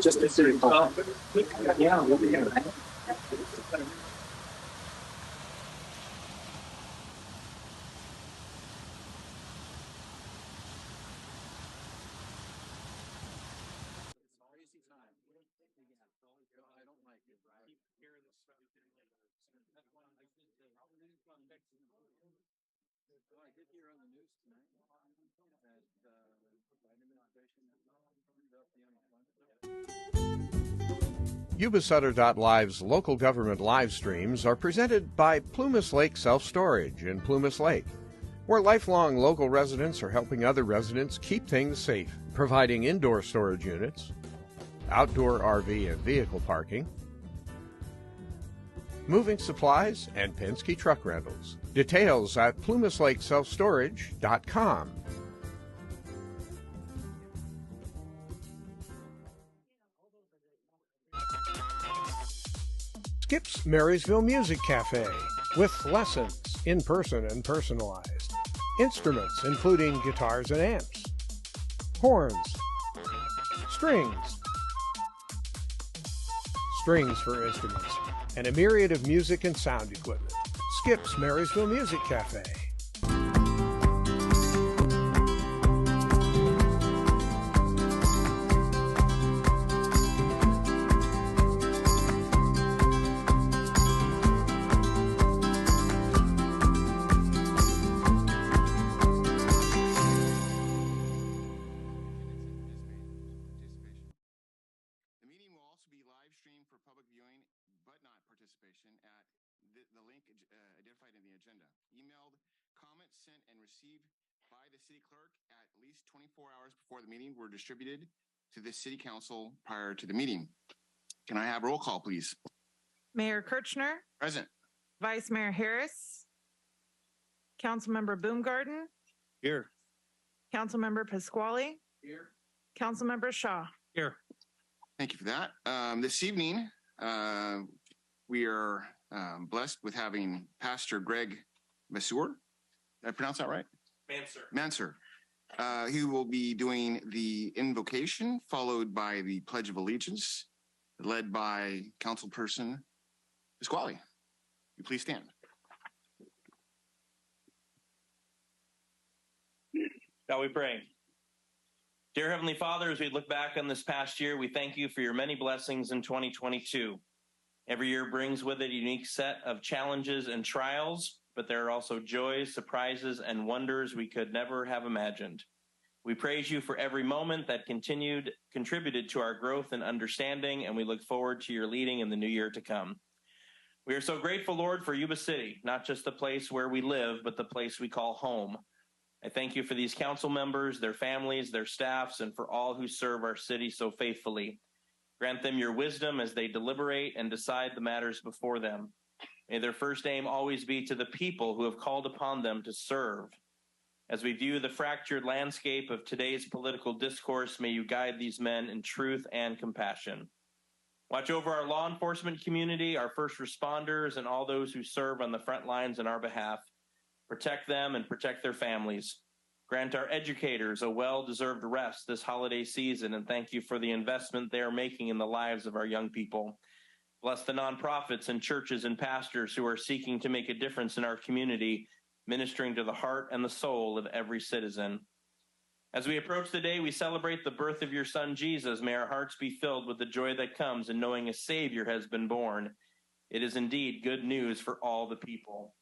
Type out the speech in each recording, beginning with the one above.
Just a city. Yeah. Yuba-Sutter.live's local government live streams are presented by Plumas Lake Self-Storage in Plumas Lake, where lifelong local residents are helping other residents keep things safe, providing indoor storage units, outdoor RV and vehicle parking, moving supplies, and Penske truck rentals. Details at plumaslakeselfstorage.com. Skip's Marysville Music Cafe, with lessons, in person and personalized. Instruments including guitars and amps, horns, strings for instruments, and a myriad of music and sound equipment. Skip's Marysville Music Cafe. Identified in the agenda. Emailed, comments sent and received by the city clerk at least 24 hours before the meeting were distributed to the city council prior to the meeting. Can I have roll call, please? Mayor Kirchner. Present. Vice Mayor Harris. Councilmember Boomgarden. Here. Councilmember Pasquale. Here. Councilmember Shaw. Here. Thank you for that. This evening, we are blessed with having Pastor Greg Masur. Did I pronounce that right? Manser. He will be doing the invocation, followed by the Pledge of Allegiance, led by Councilperson Pasquale. You please stand. Shall we pray? Dear Heavenly Father, as we look back on this past year, we thank you for your many blessings in 2022. Every year brings with it a unique set of challenges and trials, but there are also joys, surprises, and wonders we could never have imagined. We praise you for every moment that contributed to our growth and understanding, and we look forward to your leading in the new year to come. We are so grateful, Lord, for Yuba City, not just the place where we live, but the place we call home. I thank you for these council members, their families, their staffs, and for all who serve our city so faithfully. Grant them your wisdom as they deliberate and decide the matters before them. May their first aim always be to the people who have called upon them to serve. As we view the fractured landscape of today's political discourse, may you guide these men in truth and compassion. Watch over our law enforcement community, our first responders, and all those who serve on the front lines on our behalf. Protect them and protect their families. Grant our educators a well-deserved rest this holiday season, and thank you for the investment they are making in the lives of our young people. Bless the nonprofits and churches and pastors who are seeking to make a difference in our community, ministering to the heart and the soul of every citizen. As we approach the day we celebrate the birth of your Son, Jesus, may our hearts be filled with the joy that comes in knowing a Savior has been born. It is indeed good news for all the people.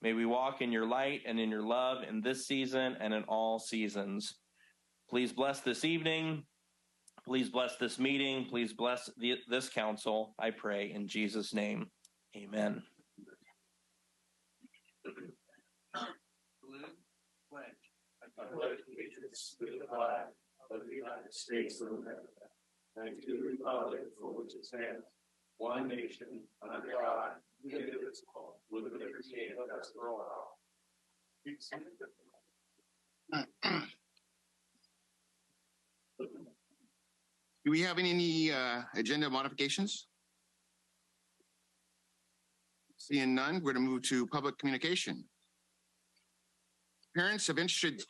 May we walk in your light and in your love in this season and in all seasons. Please bless this evening. Please bless this meeting. Please bless this council. I pray in Jesus' name. Amen. I pledge allegiance to the flag of the United States of America and to the republic for which it stands, one nation, under God, indivisible, with liberty and justice for all. Do we have any agenda modifications? Seeing none, we're going to move to public communication. Parents of interested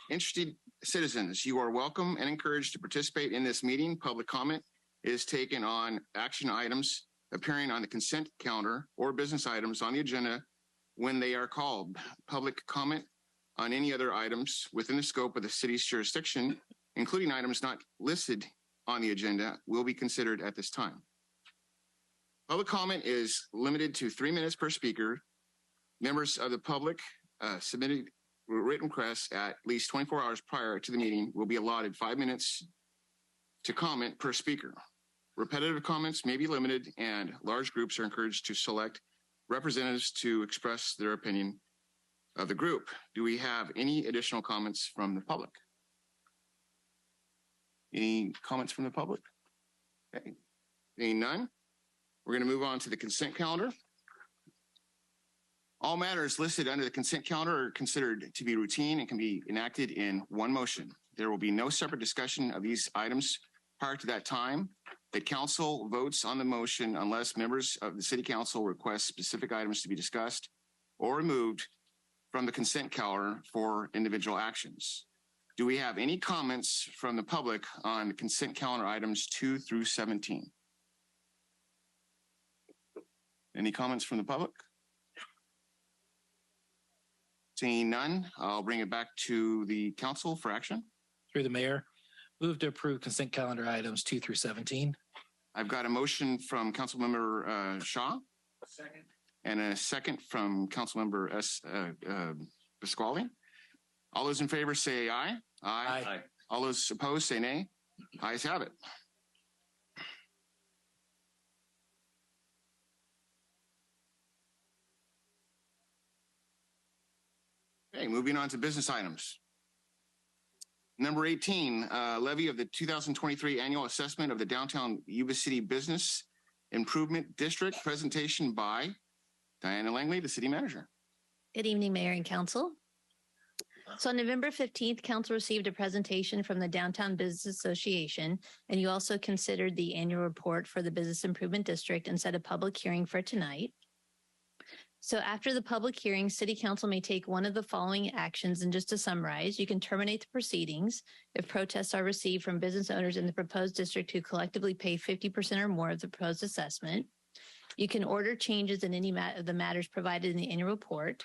citizens, you are welcome and encouraged to participate in this meeting. Public comment is taken on action items appearing on the consent calendar or business items on the agenda when they are called. Public comment on any other items within the scope of the city's jurisdiction, including items not listed on the agenda, will be considered at this time. Public comment is limited to 3 minutes per speaker. Members of the public submitted written requests at least 24 hours prior to the meeting will be allotted 5 minutes to comment per speaker. Repetitive comments may be limited, and large groups are encouraged to select representatives to express their opinion of the group. Do we have any additional comments from the public? Any comments from the public? Okay. Seeing none, we're going to move on to the consent calendar. All matters listed under the consent calendar are considered to be routine and can be enacted in one motion. There will be no separate discussion of these items prior to that time. The council votes on the motion unless members of the city council request specific items to be discussed or removed from the consent calendar for individual actions. Do we have any comments from the public on consent calendar items 2 through 17? Any comments from the public? Seeing none, I'll bring it back to the council for action. Through the mayor, move to approve consent calendar items 2 through 17. I've got a motion from Councilmember Shaw. Second. And a second from Councilmember Pasquale. All those in favor say aye. Aye. All those opposed say nay. Ayes have it. Okay, moving on to business items. Number 18, levy of the 2023 annual assessment of the downtown Yuba City Business Improvement District. Presentation by Diana Langley, the city manager. Good evening, Mayor and Council. So on November 15th, Council received a presentation from the Downtown Business Association, and you also considered the annual report for the Business Improvement District and set a public hearing for tonight. So after the public hearing, City Council may take one of the following actions. And just to summarize, you can terminate the proceedings if protests are received from business owners in the proposed district who collectively pay 50% or more of the proposed assessment. You can order changes in any of the matters provided in the annual report.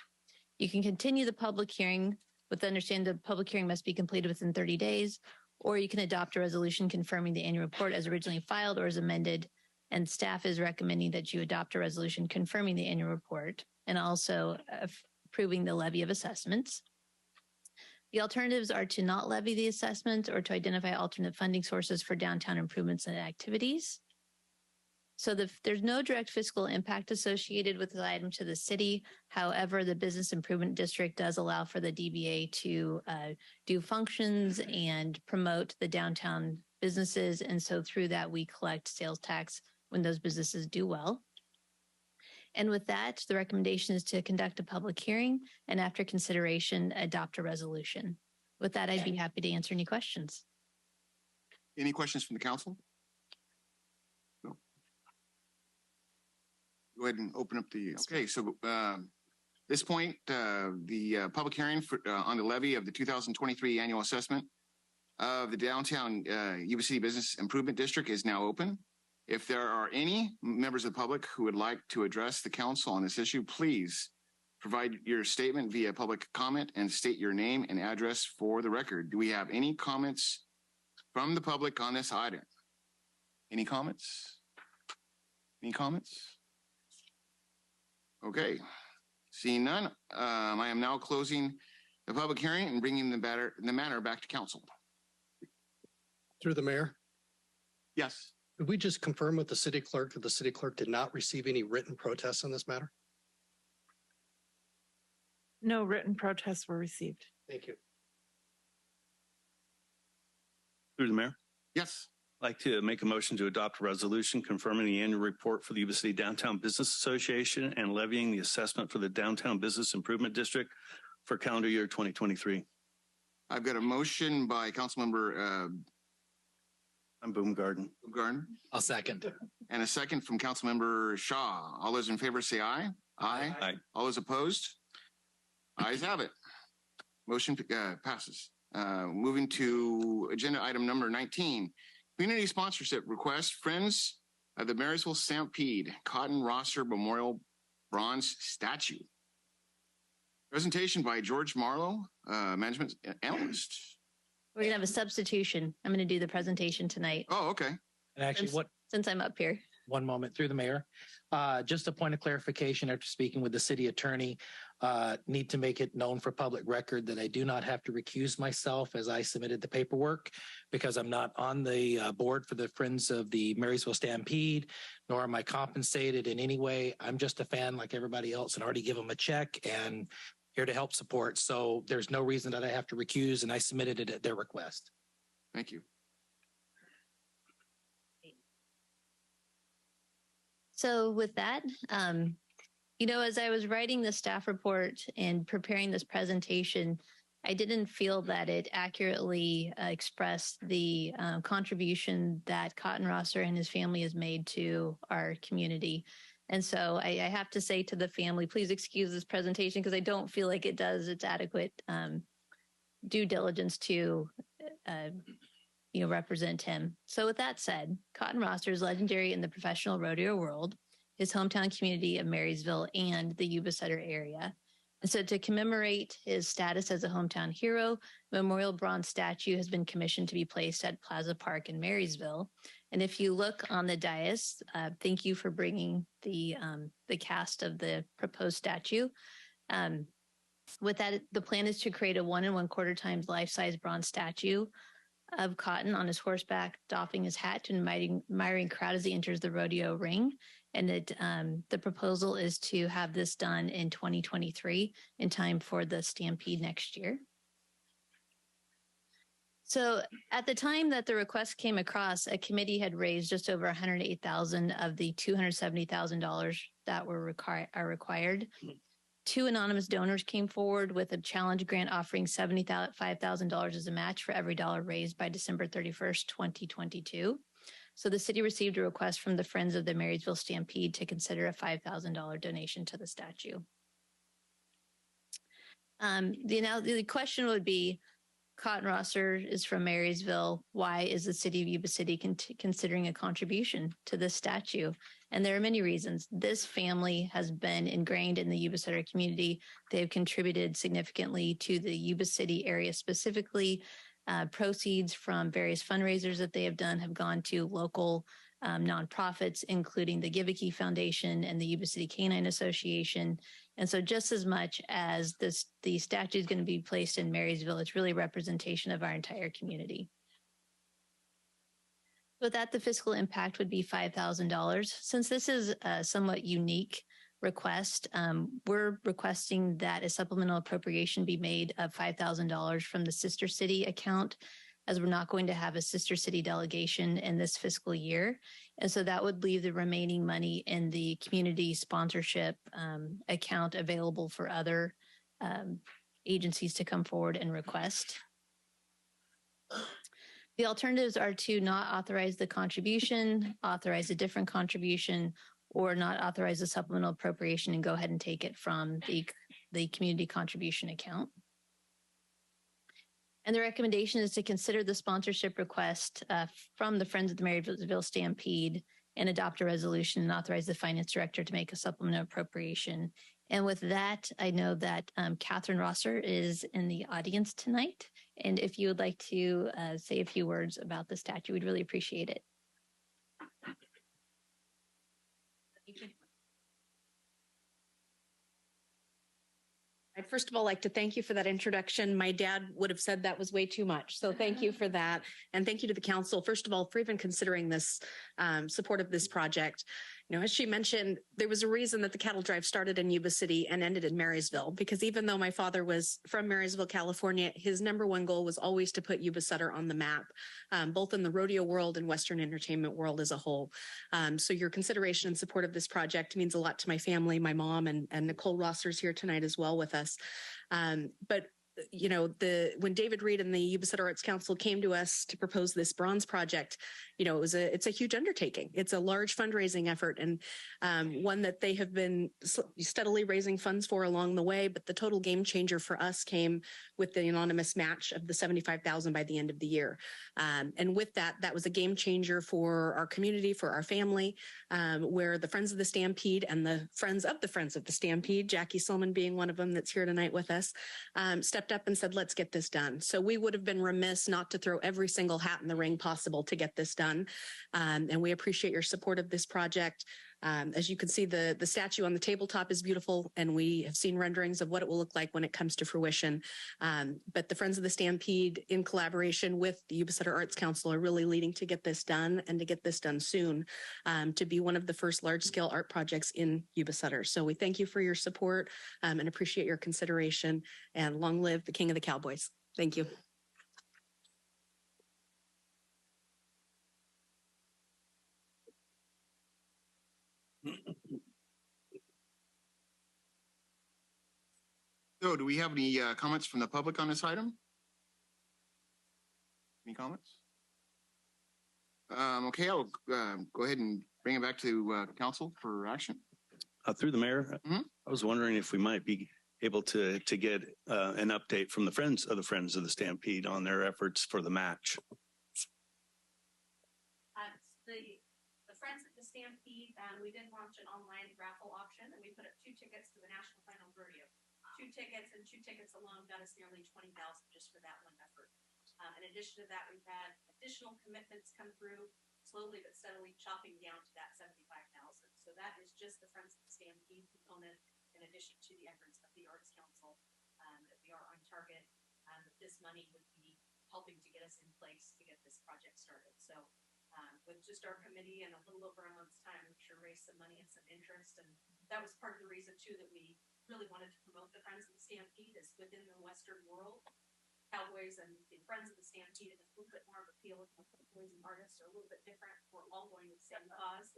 You can continue the public hearing with understanding the public hearing must be completed within 30 days, or you can adopt a resolution confirming the annual report as originally filed or as amended. And staff is recommending that you adopt a resolution confirming the annual report and also approving the levy of assessments. The alternatives are to not levy the assessment or to identify alternate funding sources for downtown improvements and activities. So there's no direct fiscal impact associated with the item to the city. However, the Business Improvement District does allow for the DBA to do functions and promote the downtown businesses. And so through that, we collect sales tax when those businesses do well. And with that, the recommendation is to conduct a public hearing and after consideration, adopt a resolution. With that, I'd be happy to answer any questions. Any questions from the council? No. Go ahead and open up the, okay, so this point, the public hearing for, on the levy of the 2023 annual assessment of the downtown Yuba City Business Improvement District is now open. If there are any members of the public who would like to address the council on this issue, please provide your statement via public comment and state your name and address for the record. Do we have any comments from the public on this item? Any comments? Any comments? Okay, seeing none, I am now closing the public hearing and bringing the matter back to council. Through the mayor, Yes. could we just confirm with the city clerk that the city clerk did not receive any written protests on this matter? No written protests were received. Thank you. Through the mayor, Yes. I'd like to make a motion to adopt a resolution confirming the annual report for the Yuba City Downtown Business Association and levying the assessment for the Downtown Business Improvement District for calendar year 2023. I've got a motion by Councilmember I'm Boomgarden. Garden I'll second. and a second from Councilmember Shaw. All those in favor say aye. Aye. Aye. All those opposed? Ayes have it. Motion passes. Moving to agenda item number 19, community sponsorship request, Friends of the Marysville Stampede Cotton Rosser Memorial Bronze Statue. Presentation by George Marlowe, management analyst. We're going to have a substitution. I'm going to do the presentation tonight. Oh, okay. And actually, Since I'm up here. one moment through the mayor. Just a point of clarification after speaking with the city attorney, need to make it known for public record that I do not have to recuse myself as I submitted the paperwork because I'm not on the board for the Friends of the Marysville Stampede, nor am I compensated in any way. I'm just a fan like everybody else and already give them a check and here to help support. So there's no reason that I have to recuse, and I submitted it at their request. Thank you. So with that, as I was writing the staff report and preparing this presentation, I didn't feel that it accurately expressed the contribution that Cotton Rosser and his family has made to our community. And so I have to say to the family, please excuse this presentation because I don't feel like it does its adequate due diligence to represent him. So with that said, Cotton Rosser is legendary in the professional rodeo world, his hometown community of Marysville and the Yuba-Sutter area. And so to commemorate his status as a hometown hero, a memorial bronze statue has been commissioned to be placed at Plaza Park in Marysville. And if you look on the dais, thank you for bringing the cast of the proposed statue. With that, the plan is to create a 1 1/4 times life-size bronze statue of Cotton on his horseback, doffing his hat to an admiring crowd as he enters the rodeo ring. And the proposal is to have this done in 2023 in time for the Stampede next year. So at the time that the request came across, a committee had raised just over $108,000 of the $270,000 that are required. 2 anonymous donors came forward with a challenge grant offering $75,000 as a match for every dollar raised by December 31st, 2022. So the city received a request from the Friends of the Marysville Stampede to consider a $5,000 donation to the statue. The question would be, Cotton Rosser is from Marysville. Why is the city of Yuba City considering a contribution to this statue? And there are many reasons. This family has been ingrained in the Yuba-Sutter community. They have contributed significantly to the Yuba City area specifically. Proceeds from various fundraisers that they have done have gone to local nonprofits, including the Giveke Foundation and the Yuba City Canine Association. And so just as much as the statue is going to be placed in Marysville, it's really a representation of our entire community. With that, the fiscal impact would be $5,000. Since this is a somewhat unique request, we're requesting that a supplemental appropriation be made of $5,000 from the Sister City account, as we're not going to have a Sister City delegation in this fiscal year. And so that would leave the remaining money in the community sponsorship account available for other agencies to come forward and request. The alternatives are to not authorize the contribution, authorize a different contribution, or not authorize a supplemental appropriation and go ahead and take it from the community contribution account. And the recommendation is to consider the sponsorship request from the Friends of the Marysville Stampede and adopt a resolution and authorize the finance director to make a supplemental appropriation. And with that, I know that Catherine Rosser is in the audience tonight. And if you would like to say a few words about the statue, we'd really appreciate it. I'd first of all like to thank you for that introduction. My dad would have said that was way too much. So thank you for that. And thank you to the council, first of all, for even considering this support of this project. You know, as she mentioned, there was a reason that the cattle drive started in Yuba City and ended in Marysville, because even though my father was from Marysville, California, his number one goal was always to put Yuba-Sutter on the map, both in the rodeo world and Western entertainment world as a whole. So your consideration and support of this project means a lot to my family, my mom, and Nicole Rosser's here tonight as well with us. But when David Reed and the Yuba-Sutter Arts Council came to us to propose this bronze project, it's a huge undertaking. It's a large fundraising effort, and one that they have been steadily raising funds for along the way. But the total game changer for us came with the anonymous match of the $75,000 by the end of the year. And with that was a game changer for our community, for our family, where the Friends of the Stampede and the Friends of the Stampede, Jackie Silman being one of them that's here tonight with us, stepped up and said, let's get this done. So we would have been remiss not to throw every single hat in the ring possible to get this done. And we appreciate your support of this project. As you can see, the statue on the tabletop is beautiful, and we have seen renderings of what it will look like when it comes to fruition. But the Friends of the Stampede, in collaboration with the Yuba-Sutter Arts Council, are really leading to get this done, and to get this done soon, to be one of the first large-scale art projects in Yuba-Sutter. So we thank you for your support and appreciate your consideration, and long live the King of the Cowboys. Thank you. So do we have any comments from the public on this item? Any comments? Okay, I'll go ahead and bring it back to council for action. Through the mayor, I was wondering if we might be able to get an update from the Friends of the Stampede on their efforts for the match. The Friends of the Stampede, we did launch an online raffle auction, and we put up 2 tickets to the National Final Rodeo. 2 tickets, and 2 tickets alone got us nearly $20,000 just for that one effort. In addition to that, we've had additional commitments come through, slowly but steadily chopping down to that $75,000. So that is just the Friends of the Stampede component, in addition to the efforts of the Arts Council, that we are on target. That this money would be helping to get us in place to get this project started. So with just our committee and a little over a month's time, we sure raised some money and some interest. And that was part of the reason too that we really wanted to promote the Friends of the Stampede, is within the Western world. Cowboys and the Friends of the Stampede is a little bit more of appeal. Cowboys and artists are a little bit different. We're all going to the same cause.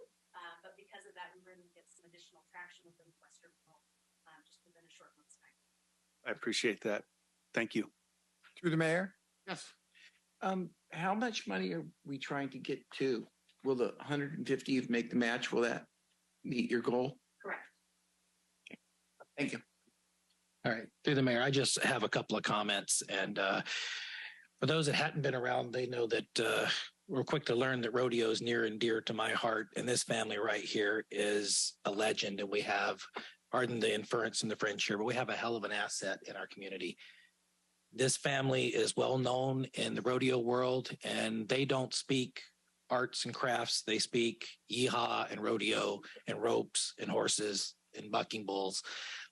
But because of that, we really get some additional traction within the Western world just within a short month's time. I appreciate that. Thank you. Through the mayor. Yes. How much money are we trying to get to? Will the 150th make the match? Will that meet your goal? Correct. Thank you. All right. Through the mayor, I just have a couple of comments. And for those that hadn't been around, they know that we're quick to learn that rodeo is near and dear to my heart. And this family right here is a legend. And we have, pardon the inference and the French here, but we have a hell of an asset in our community. This family is well known in the rodeo world, and they don't speak arts and crafts. They speak yeehaw and rodeo and ropes and horses and bucking bulls.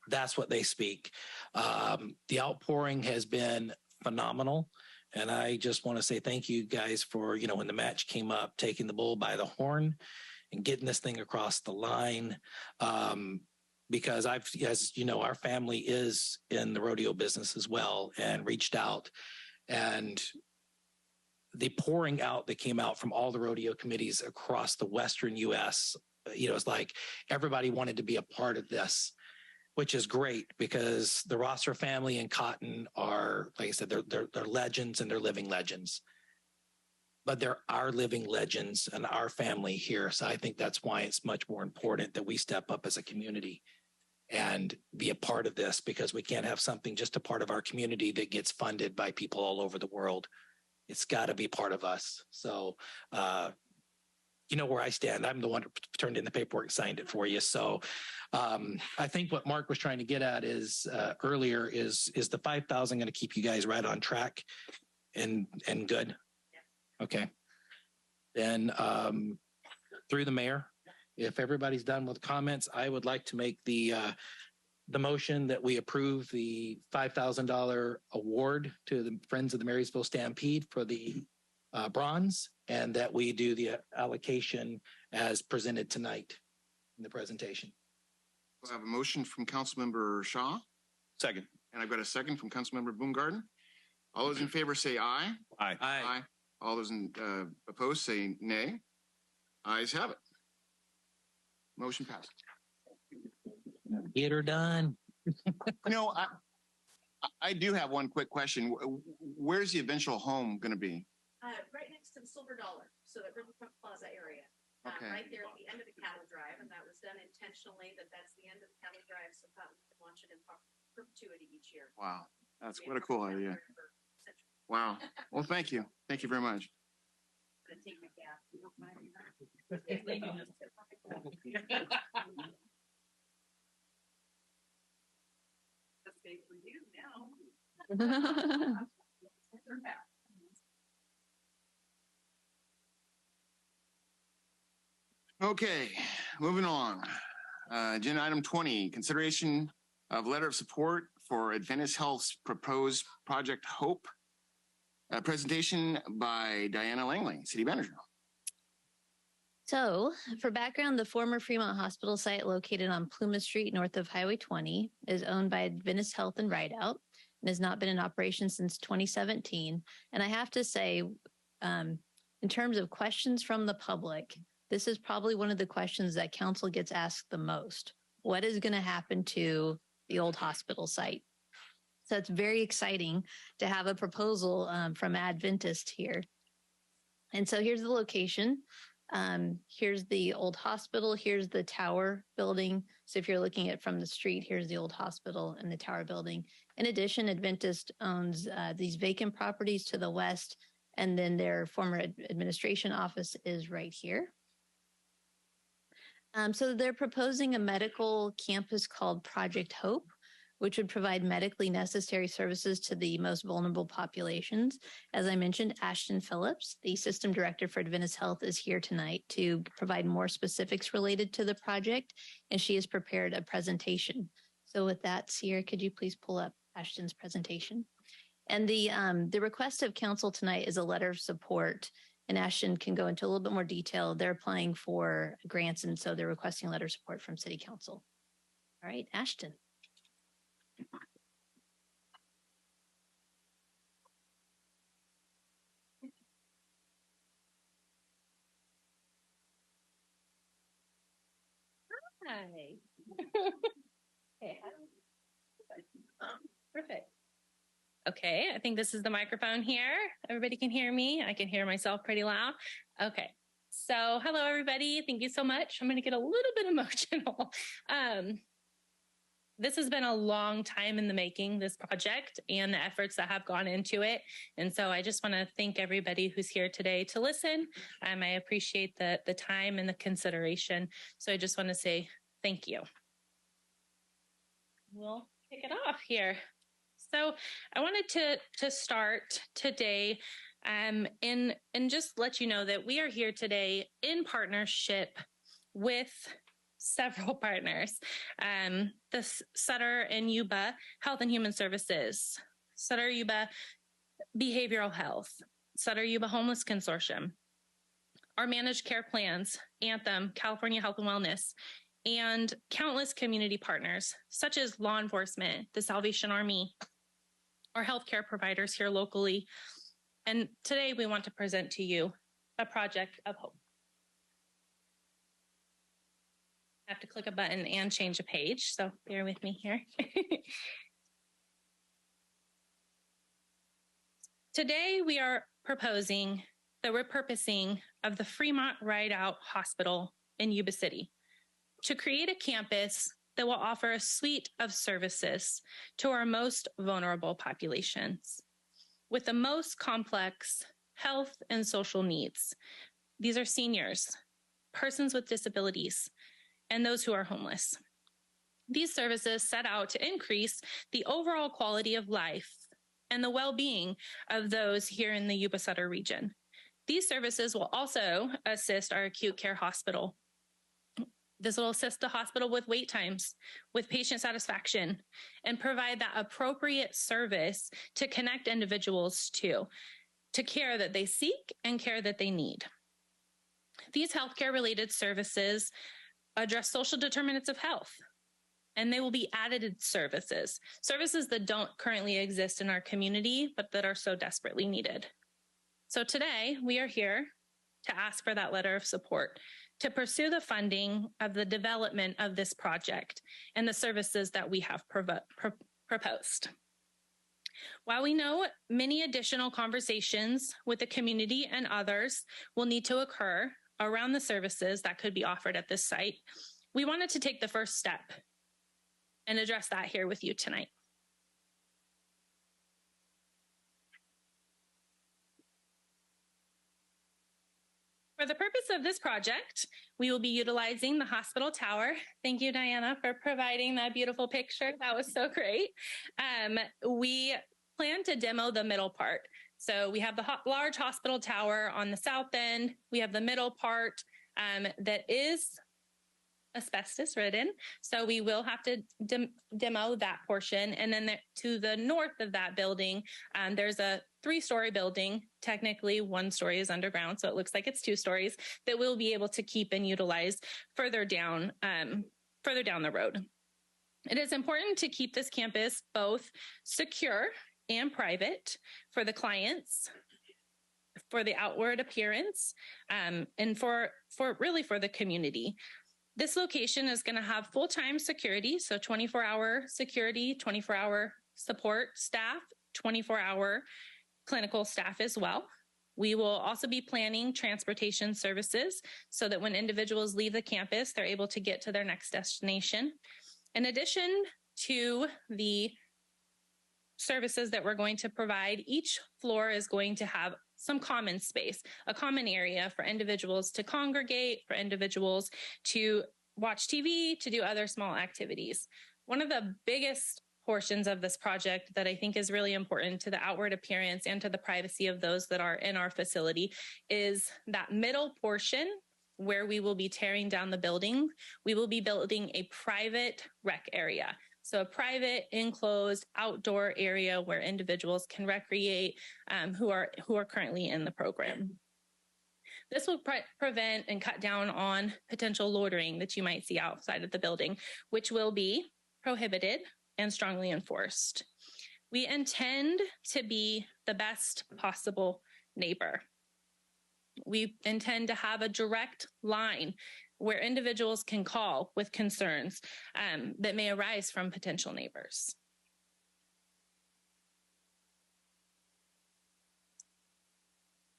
That's what they speak. The outpouring has been phenomenal. And I just want to say thank you guys for, when the match came up, taking the bull by the horn and getting this thing across the line. Because as you know, our family is in the rodeo business as well, and reached out, and the pouring out that came out from all the rodeo committees across the Western U.S., it's like everybody wanted to be a part of this, which is great, because the Rosser family and Cotton are, like I said, they're legends, and they're living legends. But they're our living legends and our family here. So I think that's why it's much more important that we step up as a community and be a part of this, because we can't have something just a part of our community that gets funded by people all over the world. It's got to be part of us. So, you know where I stand. I'm the one who turned in the paperwork and signed it for you. So I think what Mark was trying to get at is earlier is the 5,000 going to keep you guys right on track and good? Okay. Then through the mayor, if everybody's done with comments, I would like to make the motion that we approve the $5,000 award to the Friends of the Marysville Stampede for the bronze, and that we do the allocation as presented tonight in the presentation. I have a motion from Councilmember Shaw. Second. And I've got a second from Councilmember Boomgarden. All those in favor say aye. Aye. Aye. All those opposed say nay. Ayes have it. Motion passed. Get her done. I do have one quick question. Where's the eventual home going to be? Right next to the Silver Dollar, so at Riverfront Plaza area. Okay. Right there at the end of the cattle drive, and that was done intentionally, that's the end of the cattle drive, so that we can launch it in perpetuity each year. Wow. That's what a cool idea. Wow. Well, thank you. Thank you very much. Take my gas. For you now. Okay, moving on. Agenda item 20, consideration of letter of support for Adventist Health's proposed Project Hope. A presentation by Diana Langley, City Manager. So, for background, the former Fremont Hospital site located on Plumas Street north of Highway 20 is owned by Adventist Health and Rideout and has not been in operation since 2017. And I have to say, in terms of questions from the public, this is probably one of the questions that council gets asked the most. What is going to happen to the old hospital site? So it's very exciting to have a proposal from Adventist here. And so here's the location. Here's the old hospital. Here's the tower building. So if you're looking at from the street, here's the old hospital and the tower building. In addition, Adventist owns these vacant properties to the west, and then their former administration office is right here. So they're proposing a medical campus called Project Hope, which would provide medically necessary services to the most vulnerable populations. As I mentioned, Ashton Phillips, the System Director for Adventist Health, is here tonight to provide more specifics related to the project, and she has prepared a presentation. So with that, Sierra, could you please pull up Ashton's presentation? And the request of council tonight is a letter of support, and Ashton can go into a little bit more detail. They're applying for grants, and so they're requesting a letter of support from City Council. All right, Ashton. Hi. Okay. Perfect. Okay, I think this is the microphone here. Everybody can hear me. I can hear myself pretty loud. Okay. So hello, everybody. Thank you so much. I'm going to get a little bit emotional. This has been a long time in the making, this project, and the efforts that have gone into it. And so I just want to thank everybody who's here today to listen. I appreciate the time and the consideration. So I just want to say thank you. We'll kick it off here. So I wanted to start today and just let you know that we are here today in partnership with several partners, the Sutter and Yuba Health and Human Services, Sutter Yuba Behavioral Health, Sutter Yuba Homeless Consortium, our managed care plans, Anthem, California Health and Wellness, and countless community partners, such as law enforcement, the Salvation Army, our healthcare providers here locally. And today we want to present to you a project of hope. I have to click a button and change a page, so bear with me here. Today we are proposing the repurposing of the Fremont Rideout Hospital in Yuba City to create a campus that will offer a suite of services to our most vulnerable populations with the most complex health and social needs. These are seniors, persons with disabilities, and those who are homeless. These services set out to increase the overall quality of life and the well-being of those here in the Yuba-Sutter region. These services will also assist our acute care hospital. This will assist the hospital with wait times, with patient satisfaction, and provide that appropriate service to connect individuals to care that they seek and care that they need. These healthcare-related services address social determinants of health, and they will be added services that don't currently exist in our community, but that are so desperately needed. So today we are here to ask for that letter of support to pursue the funding of the development of this project and the services that we have proposed. While we know many additional conversations with the community and others will need to occur around the services that could be offered at this site, we wanted to take the first step and address that here with you tonight. For the purpose of this project, we will be utilizing the hospital tower. Thank you, Diana, for providing that beautiful picture. That was so great. We plan to demo the middle part. So we have the large hospital tower on the south end. We have the middle part that is asbestos ridden. So we will have to demo that portion. And then to the north of that building, there's a 3-story building. Technically, 1 story is underground, so it looks like it's 2 stories that we'll be able to keep and utilize further down the road. It is important to keep this campus both secure and private for the clients, for the outward appearance, and for the community. This location is going to have full-time security, so 24-hour security, 24-hour support staff, 24-hour clinical staff as well. We will also be planning transportation services so that when individuals leave the campus, they're able to get to their next destination. In addition to the services that we're going to provide, each floor is going to have some common space, a common area for individuals to congregate, for individuals to watch TV, to do other small activities. One of the biggest portions of this project that I think is really important to the outward appearance and to the privacy of those that are in our facility is that middle portion where we will be tearing down the building. We will be building a private rec area. So a private, enclosed, outdoor area where individuals can recreate who are currently in the program. This will prevent and cut down on potential loitering that you might see outside of the building, which will be prohibited and strongly enforced. We intend to be the best possible neighbor. We intend to have a direct line where individuals can call with concerns that may arise from potential neighbors.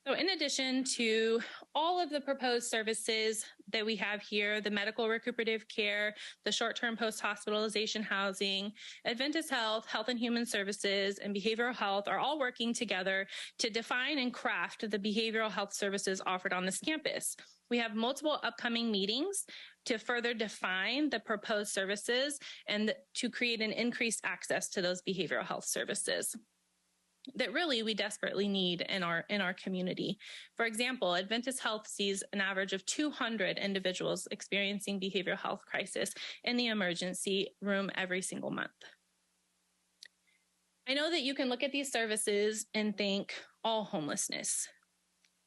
So in addition to all of the proposed services that we have here, the medical recuperative care, the short-term post-hospitalization housing, Adventist Health, Health and Human Services, and Behavioral Health are all working together to define and craft the behavioral health services offered on this campus. We have multiple upcoming meetings to further define the proposed services and to create an increased access to those behavioral health services that really we desperately need in our community. For example, Adventist Health sees an average of 200 individuals experiencing behavioral health crisis in the emergency room every single month. I know that you can look at these services and think all homelessness,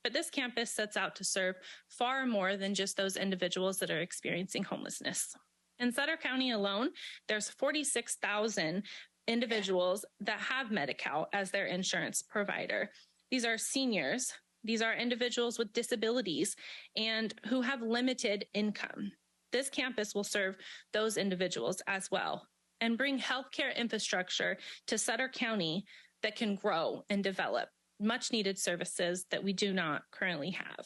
but this campus sets out to serve far more than just those individuals that are experiencing homelessness. In Sutter County alone, there's 46,000 individuals that have Medi-Cal as their insurance provider. These are seniors. These are individuals with disabilities and who have limited income. This campus will serve those individuals as well and bring healthcare infrastructure to Sutter County that can grow and develop much needed services that we do not currently have.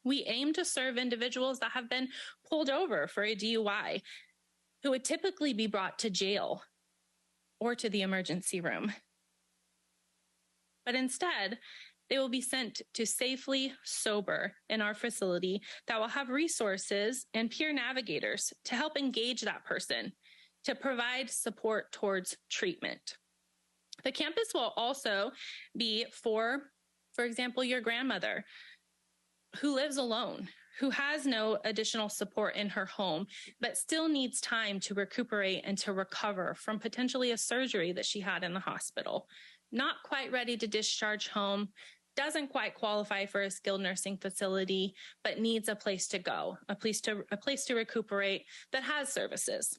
We aim to serve individuals that have been pulled over for a DUI, who would typically be brought to jail or to the emergency room. But instead, they will be sent to safely sober in our facility that will have resources and peer navigators to help engage that person, to provide support towards treatment. The campus will also be for example, your grandmother who lives alone, who has no additional support in her home, but still needs time to recuperate and to recover from potentially a surgery that she had in the hospital. Not quite ready to discharge home, doesn't quite qualify for a skilled nursing facility, but needs a place to go, a place to recuperate that has services.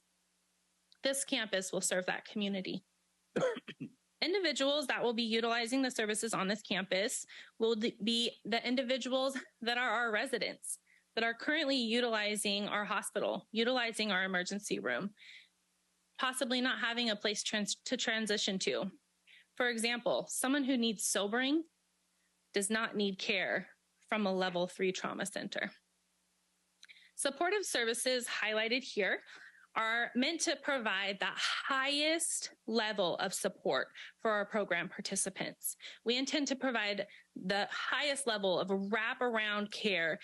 This campus will serve that community. Individuals that will be utilizing the services on this campus will be the individuals that are our residents, that are currently utilizing our hospital, utilizing our emergency room, possibly not having a place to transition to. For example, someone who needs sobering does not need care from a level 3 trauma center. Supportive services highlighted here are meant to provide the highest level of support for our program participants. We intend to provide the highest level of wraparound care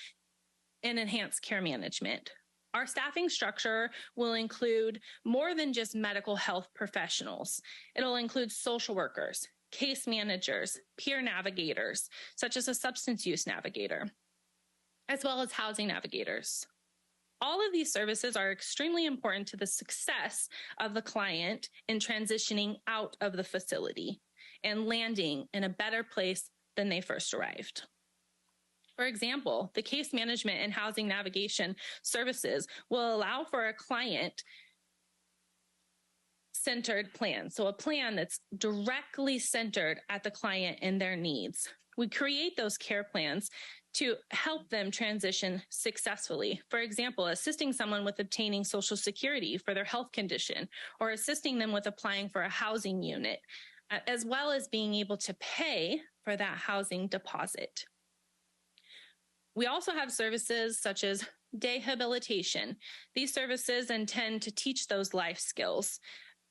and enhanced care management. Our staffing structure will include more than just medical health professionals. It'll include social workers, case managers, peer navigators, such as a substance use navigator, as well as housing navigators. All of these services are extremely important to the success of the client in transitioning out of the facility and landing in a better place than they first arrived. For example, the case management and housing navigation services will allow for a client-centered plan. So a plan that's directly centered at the client and their needs. We create those care plans to help them transition successfully. For example, assisting someone with obtaining Social Security for their health condition, or assisting them with applying for a housing unit, as well as being able to pay for that housing deposit. We also have services such as dehabilitation. These services intend to teach those life skills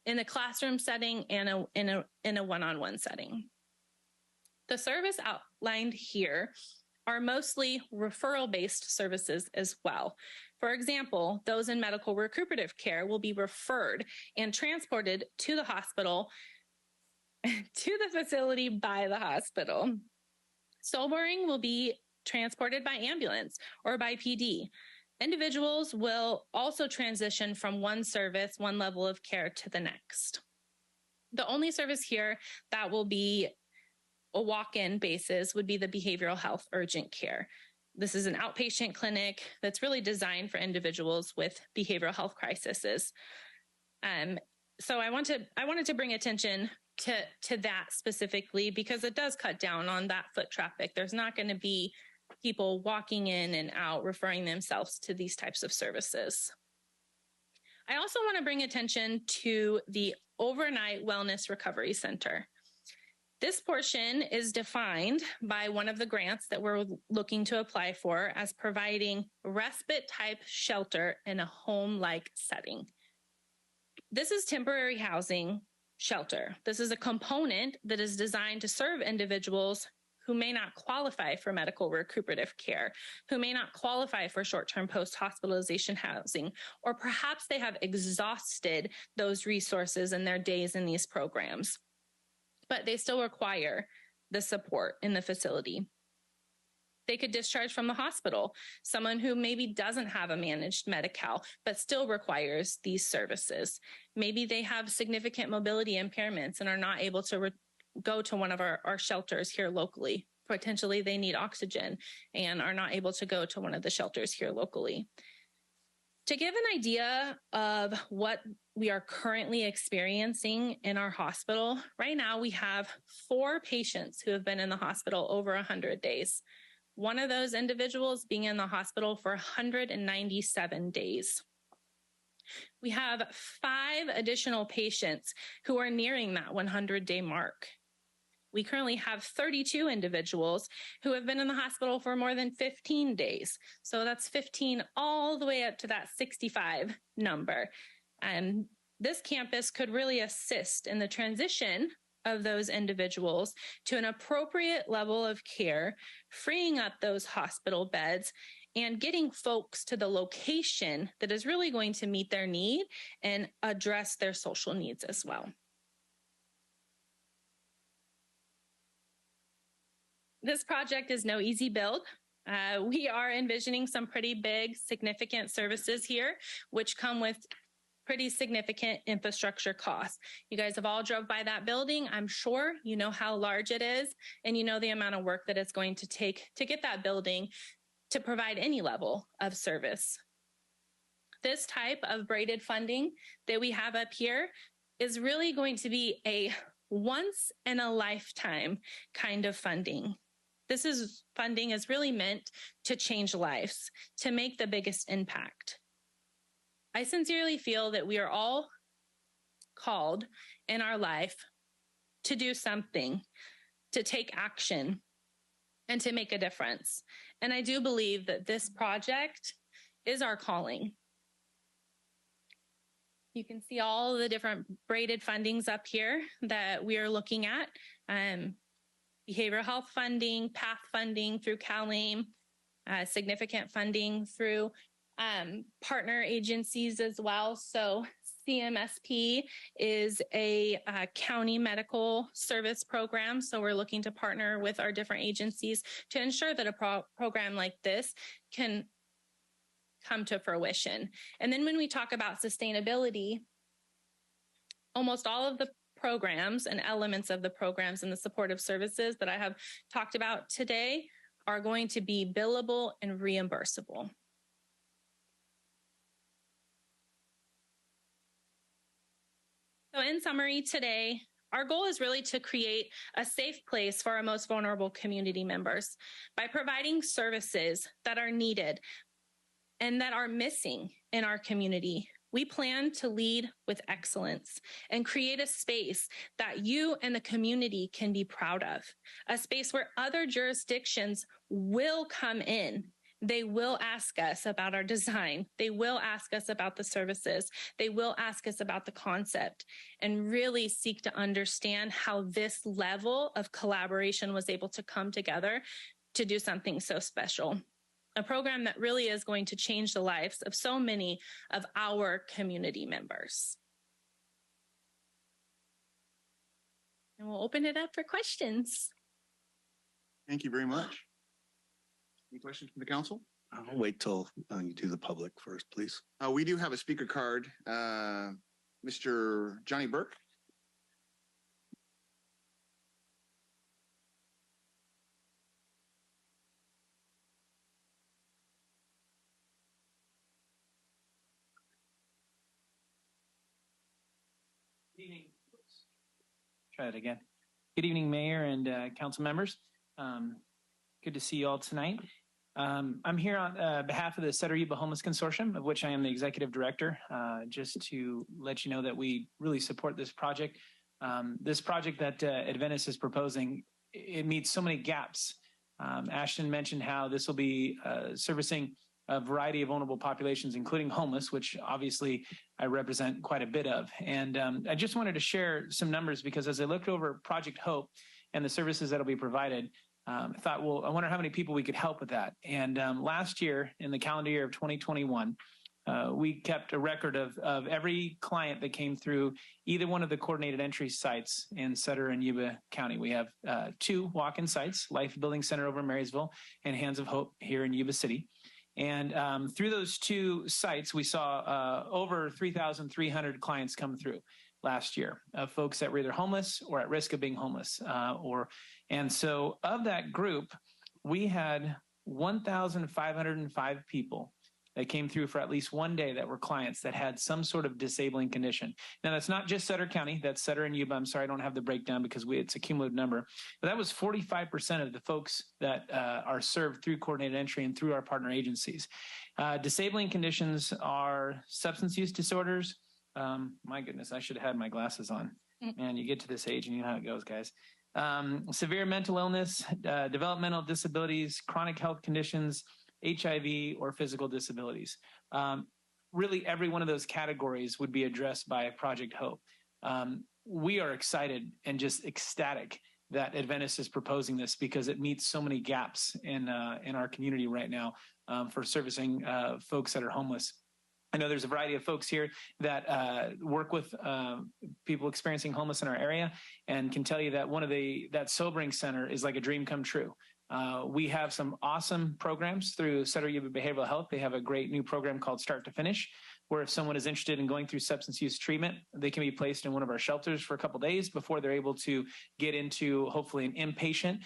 in a classroom setting and in a one-on-one setting. The service outlined here are mostly referral-based services as well. For example, those in medical recuperative care will be referred and transported to the hospital, to the facility by the hospital. Sobering will be transported by ambulance or by PD. Individuals will also transition from one service, one level of care to the next. The only service here that will be a walk-in basis would be the behavioral health urgent care. This is an outpatient clinic that's really designed for individuals with behavioral health crises. So I wanted to bring attention to that specifically because it does cut down on that foot traffic. There's not going to be people walking in and out referring themselves to these types of services. I also want to bring attention to the Overnight Wellness Recovery Center. This portion is defined by one of the grants that we're looking to apply for as providing respite type shelter in a home-like setting. This is temporary housing shelter. This is a component that is designed to serve individuals who may not qualify for medical recuperative care, who may not qualify for short-term post-hospitalization housing, or perhaps they have exhausted those resources in their days in these programs, but they still require the support in the facility. They could discharge from the hospital, someone who maybe doesn't have a managed Medi-Cal, but still requires these services. Maybe they have significant mobility impairments and are not able to go to one of our shelters here locally. Potentially they need oxygen and are not able to go to one of the shelters here locally. To give an idea of what we are currently experiencing in our hospital, right now we have 4 patients who have been in the hospital over 100 days. One of those individuals being in the hospital for 197 days. We have 5 additional patients who are nearing that 100-day mark. We currently have 32 individuals who have been in the hospital for more than 15 days. So that's 15 all the way up to that 65 number. And this campus could really assist in the transition of those individuals to an appropriate level of care, freeing up those hospital beds and getting folks to the location that is really going to meet their need and address their social needs as well. This project is no easy build. We are envisioning some pretty big, significant services here, which come with pretty significant infrastructure costs. You guys have all drove by that building. I'm sure you know how large it is, and you know the amount of work that it's going to take to get that building to provide any level of service. This type of braided funding that we have up here is really going to be a once in a lifetime kind of funding. Funding is really meant to change lives, to make the biggest impact. I sincerely feel that we are all called in our life to do something, to take action, and to make a difference. And I do believe that this project is our calling. You can see all the different braided fundings up here that we are looking at. Behavioral health funding, PATH funding through CalAIM, significant funding through partner agencies as well. So CMSP is a county medical service program. So we're looking to partner with our different agencies to ensure that a program like this can come to fruition. And then when we talk about sustainability, almost all of the programs and elements of the programs and the supportive services that I have talked about today are going to be billable and reimbursable. So in summary today, our goal is really to create a safe place for our most vulnerable community members by providing services that are needed and that are missing in our community. We plan to lead with excellence and create a space that you and the community can be proud of, a space where other jurisdictions will come in. They will ask us about our design. They will ask us about the services. They will ask us about the concept and really seek to understand how this level of collaboration was able to come together to do something so special. A program that really is going to change the lives of so many of our community members. And we'll open it up for questions. Thank you very much. Any questions from the council? I'll wait till you do the public first, please. We do have a speaker card. Mr. Johnny Burke. Good evening. Try that again. Good evening, Mayor and council members. Good to see you all tonight. I'm here on behalf of the Sutter Yuba Homeless Consortium, of which I am the executive director, just to let you know that we really support this project. This project that Adventist is proposing, it meets so many gaps. Ashton mentioned how this will be servicing a variety of vulnerable populations, including homeless, which obviously I represent quite a bit of. And I just wanted to share some numbers because as I looked over Project Hope and the services that will be provided, I thought, well, I wonder how many people we could help with that. And last year, in the calendar year of 2021, we kept a record of every client that came through either one of the coordinated entry sites in Sutter and Yuba County. We have 2 walk-in sites, Life Building Center over in Marysville and Hands of Hope here in Yuba City. And through those 2 sites, we saw over 3,300 clients come through last year of folks that were either homeless or at risk of being homeless. And so of that group, we had 1,505 people that came through for at least one day that were clients that had some sort of disabling condition. Now, that's not just Sutter County, that's Sutter and Yuba. I'm sorry, I don't have the breakdown because it's a cumulative number. But that was 45% of the folks that are served through coordinated entry and through our partner agencies. Disabling conditions are substance use disorders. My goodness, I should have had my glasses on. Man, you get to this age and you know how it goes, guys. Severe mental illness, developmental disabilities, chronic health conditions, HIV, or physical disabilities. Really, every one of those categories would be addressed by Project Hope. We are excited and just ecstatic that Adventist is proposing this because it meets so many gaps in our community right now for servicing folks that are homeless. I know there's a variety of folks here that work with people experiencing homeless in our area and can tell you that that sobering center is like a dream come true. We have some awesome programs through Sutter Yuba Behavioral Health. They have a great new program called Start to Finish, where if someone is interested in going through substance use treatment, they can be placed in one of our shelters for a couple of days before they're able to get into hopefully an inpatient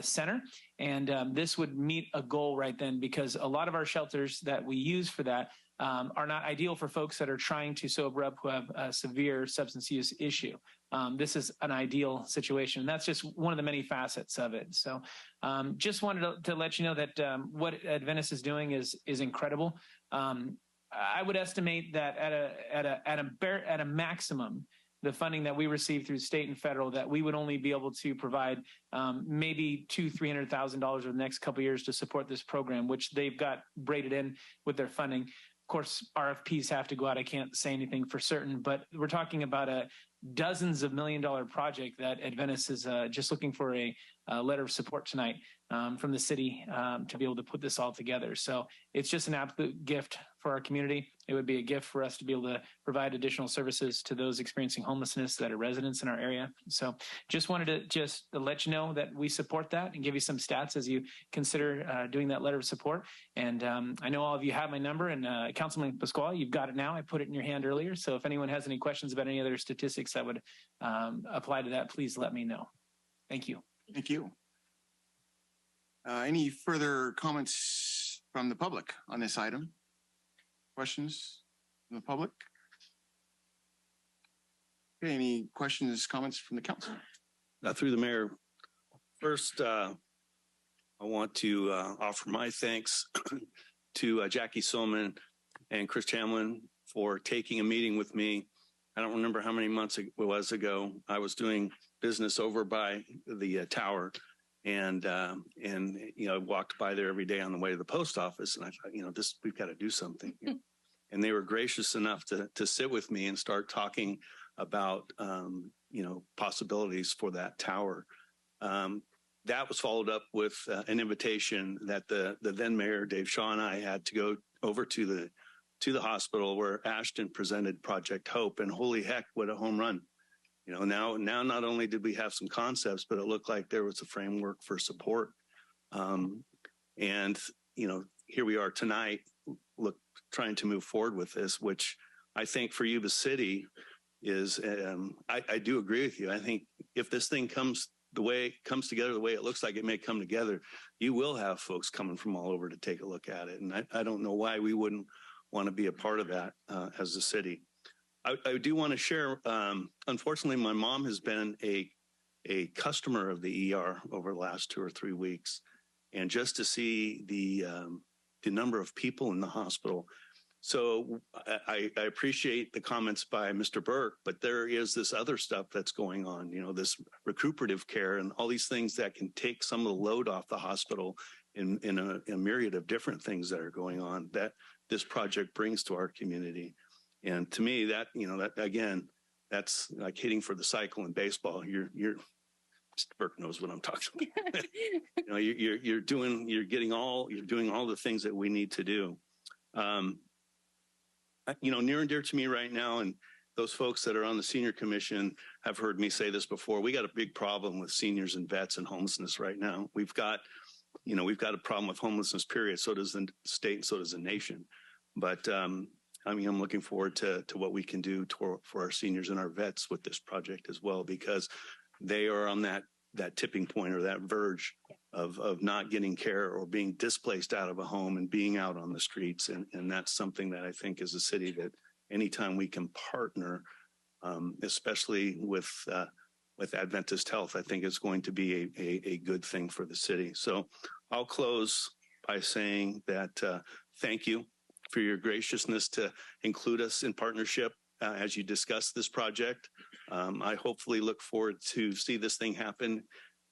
center. And this would meet a goal right then, because a lot of our shelters that we use for that are not ideal for folks that are trying to sober up who have a severe substance use issue. This is an ideal situation. And that's just one of the many facets of it. So just wanted to let you know that what Adventist is doing is incredible. I would estimate that at a maximum, the funding that we receive through state and federal, that we would only be able to provide maybe $200,000-$300,000 over the next couple of years to support this program, which they've got braided in with their funding. Of course, RFPs have to go out. I can't say anything for certain, but we're talking about a dozens of $1 million project that Adventist is just looking for a letter of support tonight from the city to be able to put this all together. So it's just an absolute gift for our community. It would be a gift for us to be able to provide additional services to those experiencing homelessness that are residents in our area. So just wanted to let you know that we support that and give you some stats as you consider doing that letter of support. And I know all of you have my number, and Councilman Pasquale, you've got it now. I put it in your hand earlier. So if anyone has any questions about any other statistics that would apply to that, please let me know. Thank you. Thank you. Any further comments from the public on this item? Questions from the public? Okay, any questions, comments from the council? Through the mayor, first, I want to offer my thanks to Jackie Solman and Chris Chamlin for taking a meeting with me. I don't remember how many months it was ago. I was doing business over by the tower, and you know, I walked by there every day on the way to the post office, and I thought, you know, we've got to do something. And they were gracious enough to sit with me and start talking about you know, possibilities for that tower. That was followed up with an invitation that the then mayor Dave Shaw and I had to go over to the hospital where Ashton presented Project Hope, and holy heck, what a home run. You know, now not only did we have some concepts, but it looked like there was a framework for support. And, you know, here we are tonight, trying to move forward with this, which I think for Yuba City is, I do agree with you. I think if this thing comes together the way it looks like it may come together, you will have folks coming from all over to take a look at it. And I don't know why we wouldn't want to be a part of that as a city. I do want to share, unfortunately, my mom has been a customer of the ER over the last 2 or 3 weeks. And just to see the number of people in the hospital. So I appreciate the comments by Mr. Burke, but there is this other stuff that's going on, you know, this recuperative care and all these things that can take some of the load off the hospital in a myriad of different things that are going on that this project brings to our community. And to me, that, you know, that again, that's like hitting for the cycle in baseball. You're Mr. Burke knows what I'm talking about. You know, you're doing all the things that we need to do. You know, near and dear to me right now, and those folks that are on the senior commission have heard me say this before. We got a big problem with seniors and vets and homelessness right now. We've got a problem with homelessness, period. So does the state, and so does the nation. But I mean, I'm looking forward to what we can do for our seniors and our vets with this project as well, because they are on that tipping point or that verge of not getting care or being displaced out of a home and being out on the streets. And that's something that I think as a city that anytime we can partner, especially with Adventist Health, I think it's going to be a good thing for the city. So I'll close by saying that thank you for your graciousness to include us in partnership as you discuss this project. I hopefully look forward to see this thing happen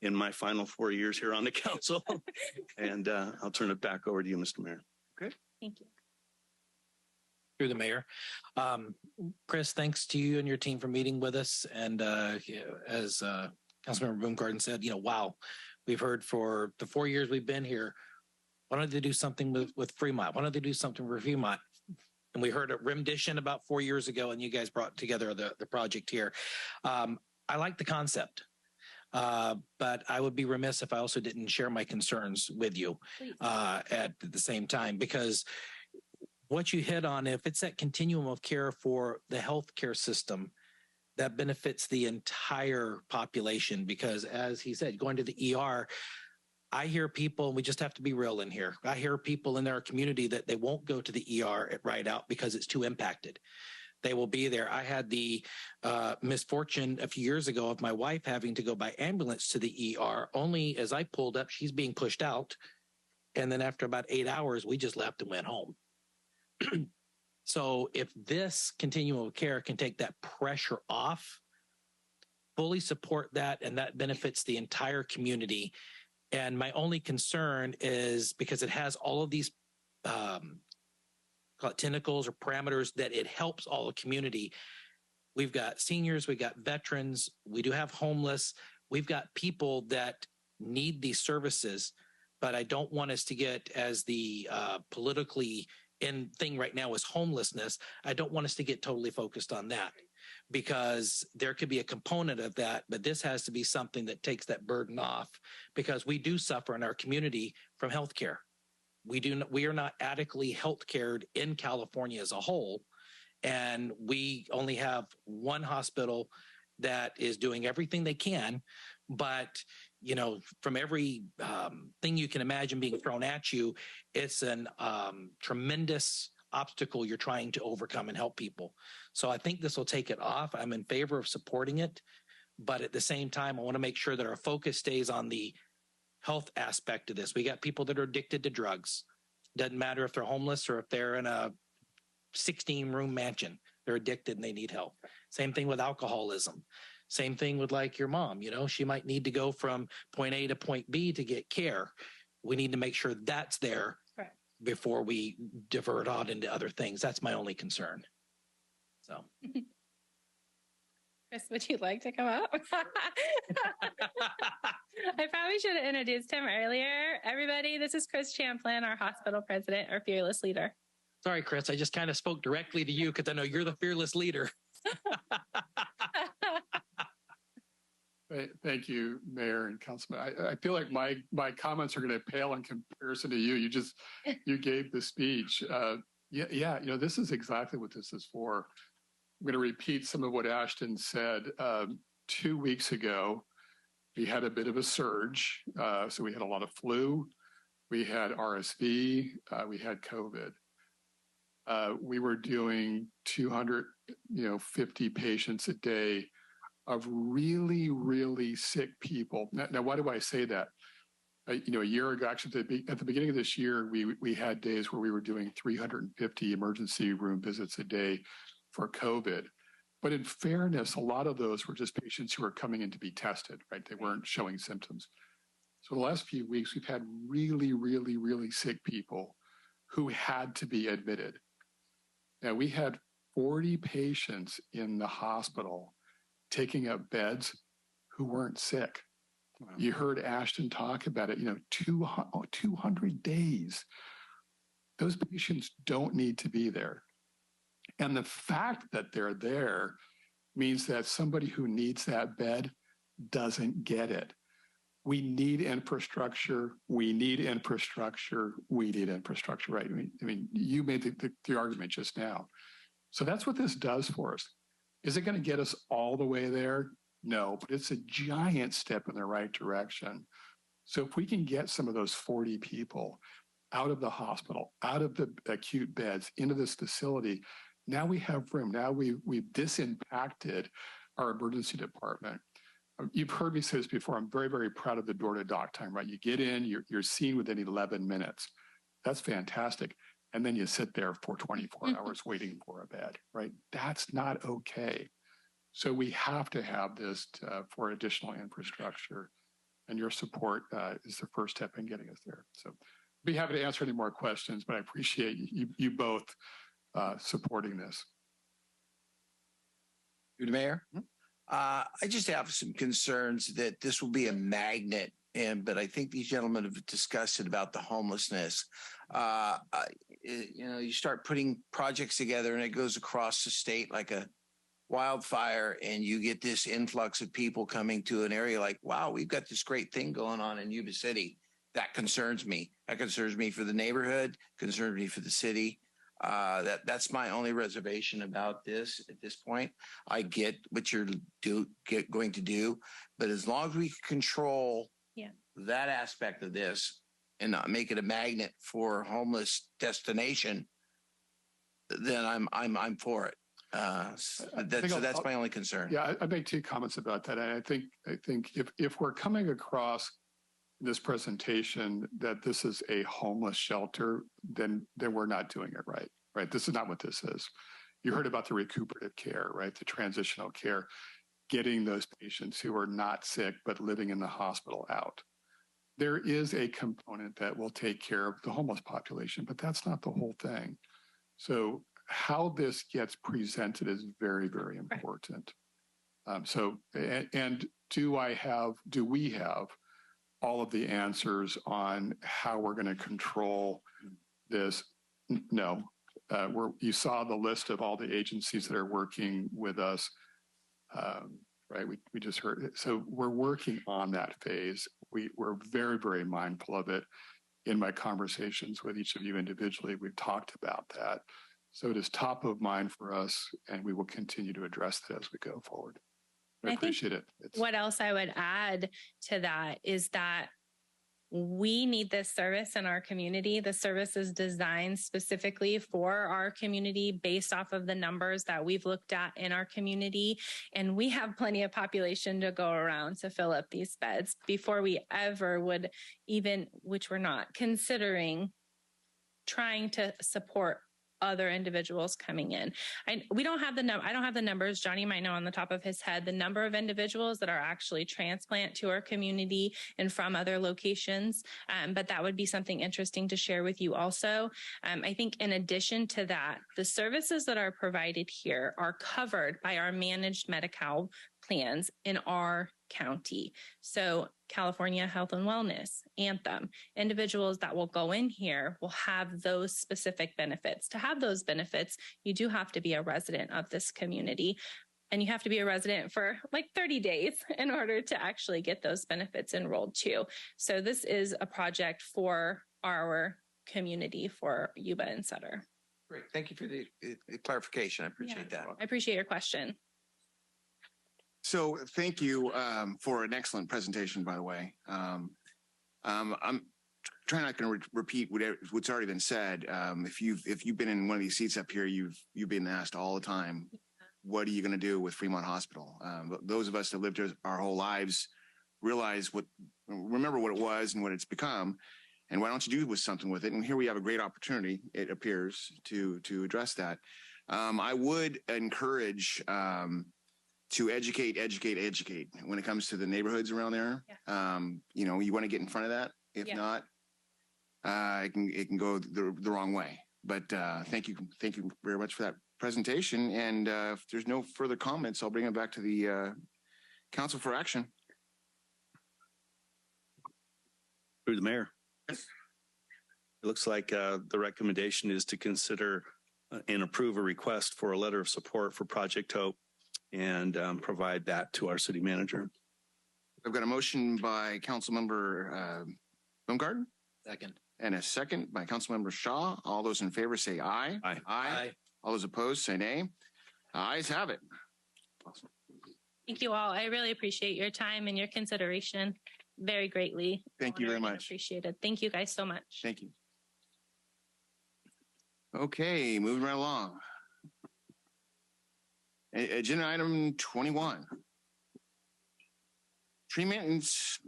in my final 4 years here on the council. And I'll turn it back over to you, Mr. Mayor. Okay. Thank you. Through the mayor. Chris, thanks to you and your team for meeting with us. And as Councilmember Boomgarden said, you know, wow, we've heard for the 4 years we've been here, why don't they do something with Fremont? Why don't they do something with Fremont? And we heard a rendition about 4 years ago, and you guys brought together the project here. I like the concept, but I would be remiss if I also didn't share my concerns with you at the same time, because what you hit on, if it's that continuum of care for the healthcare system, that benefits the entire population. Because as he said, going to the ER, I hear people, and we just have to be real in here. I hear people in our community that they won't go to the ER at Right Out because it's too impacted. They will be there. I had the misfortune a few years ago of my wife having to go by ambulance to the ER. Only as I pulled up, she's being pushed out. And then after about 8 hours, we just left and went home. So if this continuum of care can take that pressure off, fully support that, and that benefits the entire community. And my only concern is because it has all of these call it tentacles or parameters that it helps all the community. We've got seniors, we've got veterans, we do have homeless, we've got people that need these services, but I don't want us to get as the politically in thing right now is homelessness. I don't want us to get totally focused on that because there could be a component of that, but this has to be something that takes that burden off because we do suffer in our community from healthcare. We are not adequately health cared in California as a whole. And we only have one hospital that is doing everything they can. But, you know, from every thing you can imagine being thrown at you, it's an tremendous obstacle you're trying to overcome and help people. So I think this will take it off. I'm in favor of supporting it. But at the same time, I want to make sure that our focus stays on the health aspect of this. We got people that are addicted to drugs. Doesn't matter if they're homeless or if they're in a 16-room mansion. They're addicted and they need help. Same thing with alcoholism. Same thing with like your mom, you know, she might need to go from point A to point B to get care. We need to make sure that's there before we divert on into other things. That's my only concern. So. Chris, would you like to come up? I probably should have introduced him earlier. Everybody, this is Chris Champlin, our hospital president, our fearless leader. Sorry, Chris, I just kind of spoke directly to you because I know you're the fearless leader. Thank you, Mayor and Councilman. I feel like my comments are going to pale in comparison to you. You gave the speech. Yeah, you know, this is exactly what this is for. I'm going to repeat some of what Ashton said. 2 weeks ago, we had a bit of a surge. So we had a lot of flu, we had RSV, we had COVID. We were doing 250 patients a day of really, really sick people. Now, why do I say that? A year ago, actually, at the beginning of this year, we had days where we were doing 350 emergency room visits a day for COVID. But in fairness, a lot of those were just patients who were coming in to be tested, right? They weren't showing symptoms. So the last few weeks, we've had really, really, really sick people who had to be admitted. Now, we had 40 patients in the hospital taking up beds who weren't sick. Wow. You heard Ashton talk about it, 200 days. Those patients don't need to be there. And the fact that they're there means that somebody who needs that bed doesn't get it. We need infrastructure. We need infrastructure. We need infrastructure, right? I mean, you made the argument just now. So that's what this does for us. Is it going to get us all the way there? No, but it's a giant step in the right direction. So if we can get some of those 40 people out of the hospital, out of the acute beds, into this facility, now we have room. Now we've disimpacted our emergency department. You've heard me say this before. I'm very, very proud of the door-to-doc time, right? You get in, you're seen within 11 minutes. That's fantastic. And then you sit there for 24 hours waiting for a bed, right? That's not okay. So we have to have this for additional infrastructure. And your support is the first step in getting us there. So I'd be happy to answer any more questions, but I appreciate you both supporting this. Through the mayor. I just have some concerns that this will be a magnet, but I think these gentlemen have discussed it about the homelessness. You start putting projects together and it goes across the state like a wildfire, and you get this influx of people coming to an area like, wow, we've got this great thing going on in Yuba City. That concerns me. That concerns me for the neighborhood, concerns me for the city. That's my only reservation about this at this point. I get what you're going to do, but as long as we control that aspect of this and not make it a magnet for homeless destination, then I'm for it. That's my only concern. Yeah, I make two comments about that. And I think if we're coming across this presentation that this is a homeless shelter, then we're not doing it right. right? This is not what this is. You heard about the recuperative care, right? The transitional care, getting those patients who are not sick but living in the hospital out. There is a component that will take care of the homeless population, but that's not the whole thing. So how this gets presented is very, very important. Do we have all of the answers on how we're going to control this? No. You saw the list of all the agencies that are working with us, right? We just heard it. So we're working on that phase. We're very, very mindful of it. In my conversations with each of you individually, we've talked about that. So it is top of mind for us, and we will continue to address that as we go forward. I appreciate it. What else I would add to that is that we need this service in our community. The service is designed specifically for our community based off of the numbers that we've looked at in our community. And we have plenty of population to go around to fill up these beds before we ever would even, which we're not considering, trying to support other individuals coming in. We don't have I don't have the numbers. Johnny might know on the top of his head the number of individuals that are actually transplant to our community and from other locations. But that would be something interesting to share with you also. I think in addition to that, the services that are provided here are covered by our managed Medi-Cal plans in our county. So California Health and Wellness, Anthem, individuals that will go in here will have those specific benefits. To have those benefits, you do have to be a resident of this community, and you have to be a resident for like 30 days in order to actually get those benefits enrolled too. So this is a project for our community, for Yuba and Sutter. Great. Thank you for the clarification. I appreciate that. I appreciate your question. So thank you for an excellent presentation, by the way. I'm trying not going to repeat what's already been said. If you've been in one of these seats up here, you've been asked all the time, what are you going to do with Fremont Hospital? Those of us that lived here our whole lives remember what it was and what it's become, and why don't you do something with it? And here we have a great opportunity, it appears, to address that. I would encourage to educate when it comes to the neighborhoods around there. Yeah. You want to get in front of that. If not, it can go the wrong way. But thank you very much for that presentation. And if there's no further comments, I'll bring it back to the council for action. Through the mayor. Yes. It looks like the recommendation is to consider and approve a request for a letter of support for Project Hope, and provide that to our city manager. I've got a motion by Councilmember Baumgarten. Second. And a second by Councilmember Shaw. All those in favor say aye. Aye. Aye. All those opposed say nay. Ayes have it. Awesome. Thank you all. I really appreciate your time and your consideration very greatly. Thank you very much. Appreciate it. Thank you guys so much. Thank you. Okay, moving right along. Agenda item 21. Tree maintenance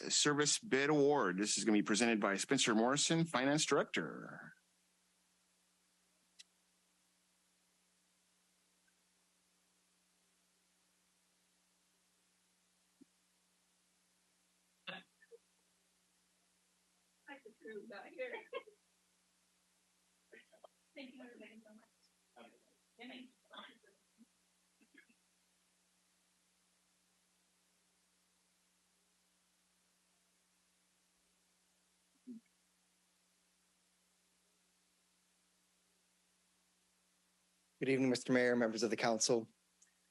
service bid award. This is going to be presented by Spencer Morrison, Finance Director. Thank you everybody so much. Good evening, Mr. Mayor, members of the council.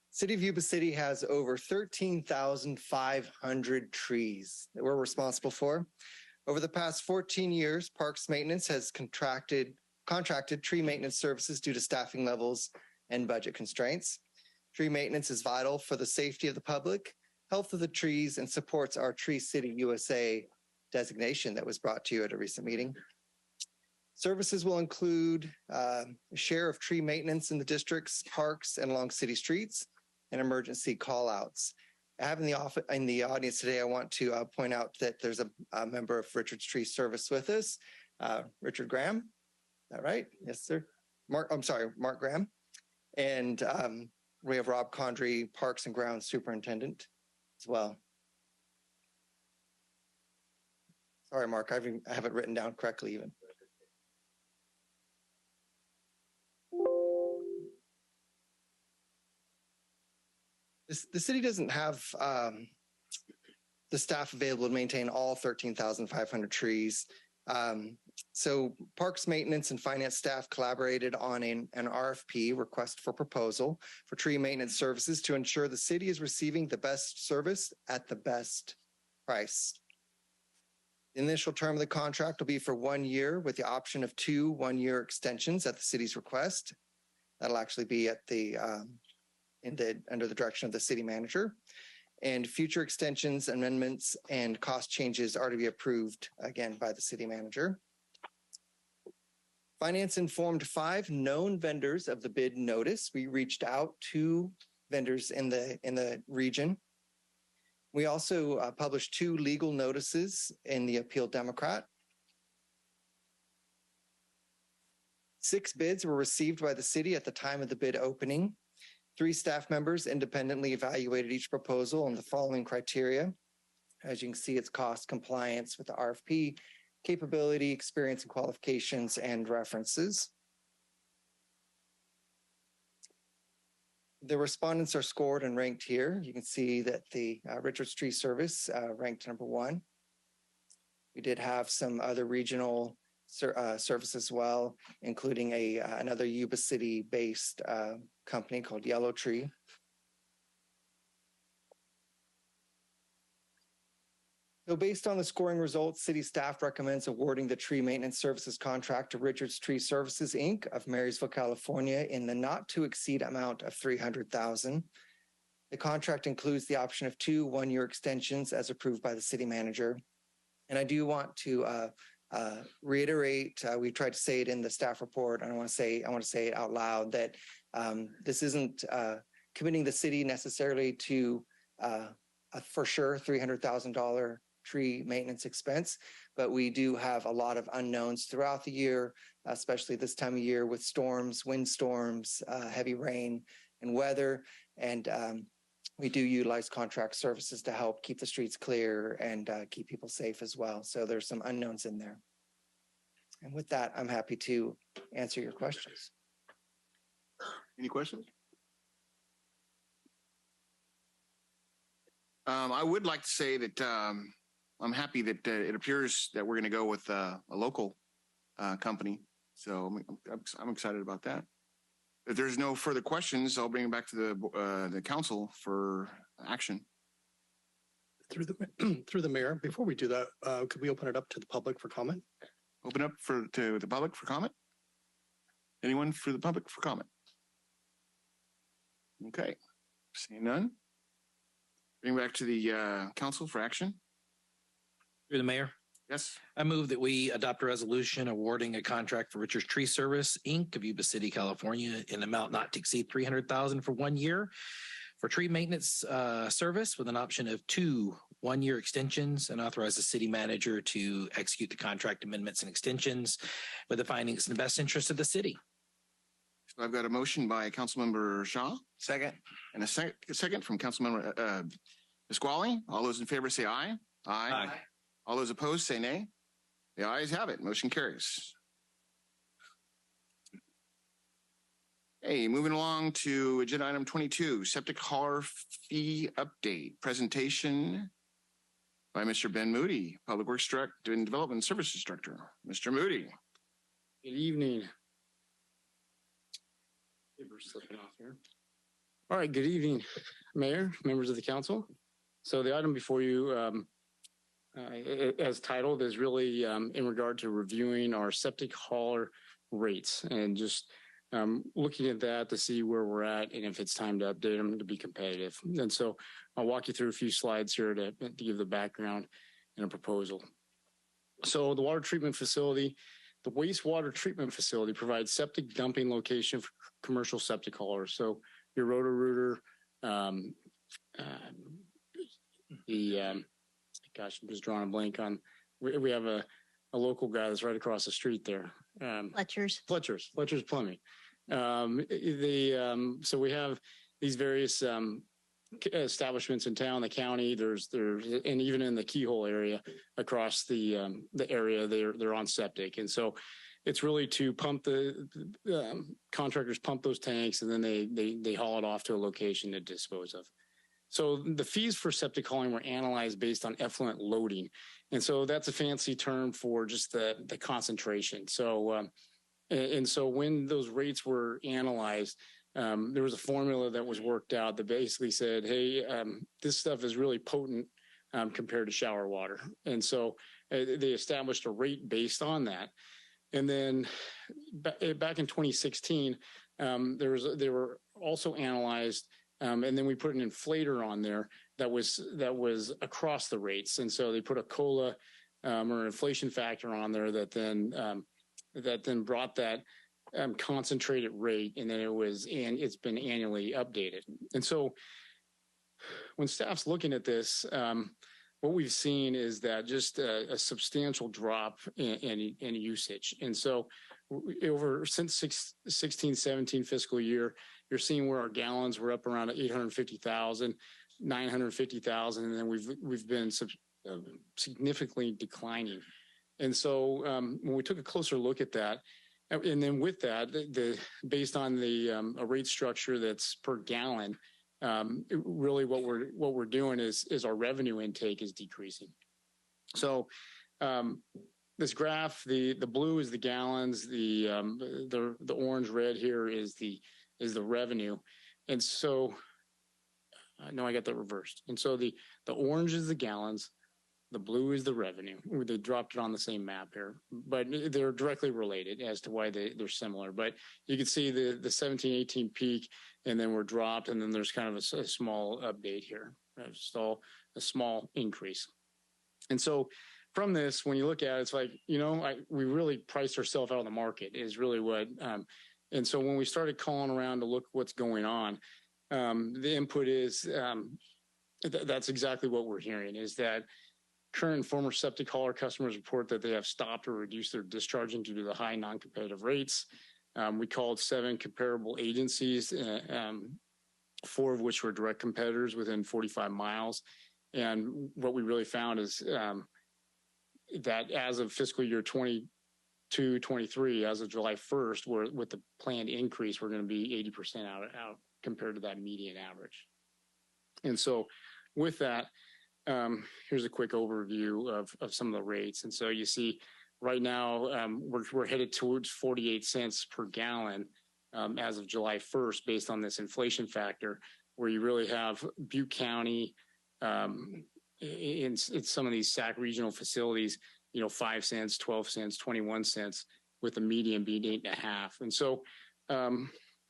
City of Yuba City has over 13,500 trees that we're responsible for. Over the past 14 years, Parks Maintenance has contracted tree maintenance services due to staffing levels and budget constraints. Tree maintenance is vital for the safety of the public, health of the trees, and supports our Tree City USA designation that was brought to you at a recent meeting. Services will include a share of tree maintenance in the district's parks and along city streets and emergency call-outs. I have in the audience today, I want to point out that there's a member of Richard's Tree Service with us, Richard Graham. All right. Yes, sir. Mark Graham. And we have Rob Condry, Parks and Grounds Superintendent as well. Sorry, Mark, I have it written down correctly even. The city doesn't have the staff available to maintain all 13,500 trees. So Parks Maintenance and Finance staff collaborated on an RFP, request for proposal, for tree maintenance services to ensure the city is receiving the best service at the best price. The initial term of the contract will be for 1 year with the option of 2 one-year extensions at the city's request. That'll actually be at the under the direction of the city manager. And future extensions, amendments, and cost changes are to be approved again by the city manager. Finance informed 5 known vendors of the bid notice. We reached out to vendors in the region. We also published 2 legal notices in the Appeal Democrat. 6 bids were received by the city at the time of the bid opening. 3 staff members independently evaluated each proposal on the following criteria. As you can see, it's cost, compliance with the RFP, capability, experience and qualifications, and references. The respondents are scored and ranked here. You can see that the Richards Tree Service ranked number 1. We did have some other regional service as well, including another Yuba City based company called Yellow Tree. So based on the scoring results, city staff recommends awarding the tree maintenance services contract to Richards Tree Services, Inc. of Marysville, California in the not to exceed amount of $300,000. The contract includes the option of 2 one-year extensions as approved by the city manager. And I do want to reiterate, we tried to say it in the staff report, and I want to say it out loud that this isn't committing the city necessarily to a for sure $300,000 tree maintenance expense, but we do have a lot of unknowns throughout the year, especially this time of year with storms, windstorms, heavy rain and weather. And we do utilize contract services to help keep the streets clear and keep people safe as well. So there's some unknowns in there. And with that, I'm happy to answer your questions. Any questions? I would like to say that I'm happy that it appears that we're going to go with a local company. So I'm excited about that. If there's no further questions, I'll bring it back to the council for action. Through the mayor, before we do that, could we open it up to the public for comment? Open up to the public for comment. Anyone for the public for comment? Okay, seeing none. Bring back to the council for action. Through the mayor. Yes. I move that we adopt a resolution awarding a contract for Richards Tree Service, Inc. of Yuba City, California, in an amount not to exceed $300,000 for 1 year for tree maintenance service with an option of 2 one-year extensions, and authorize the city manager to execute the contract amendments and extensions with the findings in the best interest of the city. So I've got a motion by Councilmember Shaw. Second. And a second from Councilmember Pasquale. All those in favor say aye. Aye. Aye. All those opposed say nay. The ayes have it. Motion carries. Hey, moving along to agenda item 22, septic hauler fee update presentation by Mr. Ben Moody, Public Works Director and Development Services Director. Mr. Moody. Good evening. We're slipping off here. All right, good evening, Mayor, members of the council. So the item before you, as titled, is really in regard to reviewing our septic hauler rates and just looking at that to see where we're at and if it's time to update them to be competitive. And so I'll walk you through a few slides here to give the background and a proposal. So the water treatment facility, the wastewater treatment facility provides septic dumping location for commercial septic haulers. So your Roto-Rooter, gosh, I'm just drawing a blank on, we have a a local guy that's right across the street there. Fletcher's Plumbing. So we have these various establishments in town, the county. There's and even in the Keyhole area across the area, they're on septic, and so it's really to pump contractors pump those tanks, and then they haul it off to a location to dispose of. So the fees for septic hauling were analyzed based on effluent loading. And so that's a fancy term for just the concentration. So, and so when those rates were analyzed, there was a formula that was worked out that basically said, hey, this stuff is really potent compared to shower water. And so they established a rate based on that. And then back in 2016, they were also analyzed. And then we put an inflator on there that was across the rates. And so they put a COLA or inflation factor on there that then brought that concentrated rate. And then it's been annually updated. And so when staff's looking at this, what we've seen is that just a substantial drop in usage. And so since 16-17 fiscal year, you're seeing where our gallons were up around 850,000, 950,000, and then we've been significantly declining. And so when we took a closer look at that, and then with that, based on the a rate structure that's per gallon, really what we're doing is our revenue intake is decreasing. So this graph, the blue is the gallons, the orange red here is the revenue. And so no, I got that reversed. And so the orange is the gallons, the blue is the revenue. They dropped it on the same map here, but they're directly related as to why they're similar. But you can see the 17-18 peak, and then we're dropped, and then there's kind of a small update here, just all a small increase. And so from this, when you look at it, it's like, we really priced ourselves out of the market is really what. And so when we started calling around to look what's going on, the input is that's exactly what we're hearing is that current and former septic hauler customers report that they have stopped or reduced their discharging due to the high non-competitive rates. We called 7 comparable agencies, 4 of which were direct competitors within 45 miles. And what we really found is that as of fiscal year 22-23, as of July 1st, with the planned increase, we're going to be 80% out compared to that median average. And so with that, here's a quick overview of some of the rates. And so you see right now we're headed towards 48 cents per gallon as of July 1st, based on this inflation factor, where you really have Butte County in some of these SAC regional facilities, 5 cents, 12 cents, 21 cents, with the median being 8.5. And so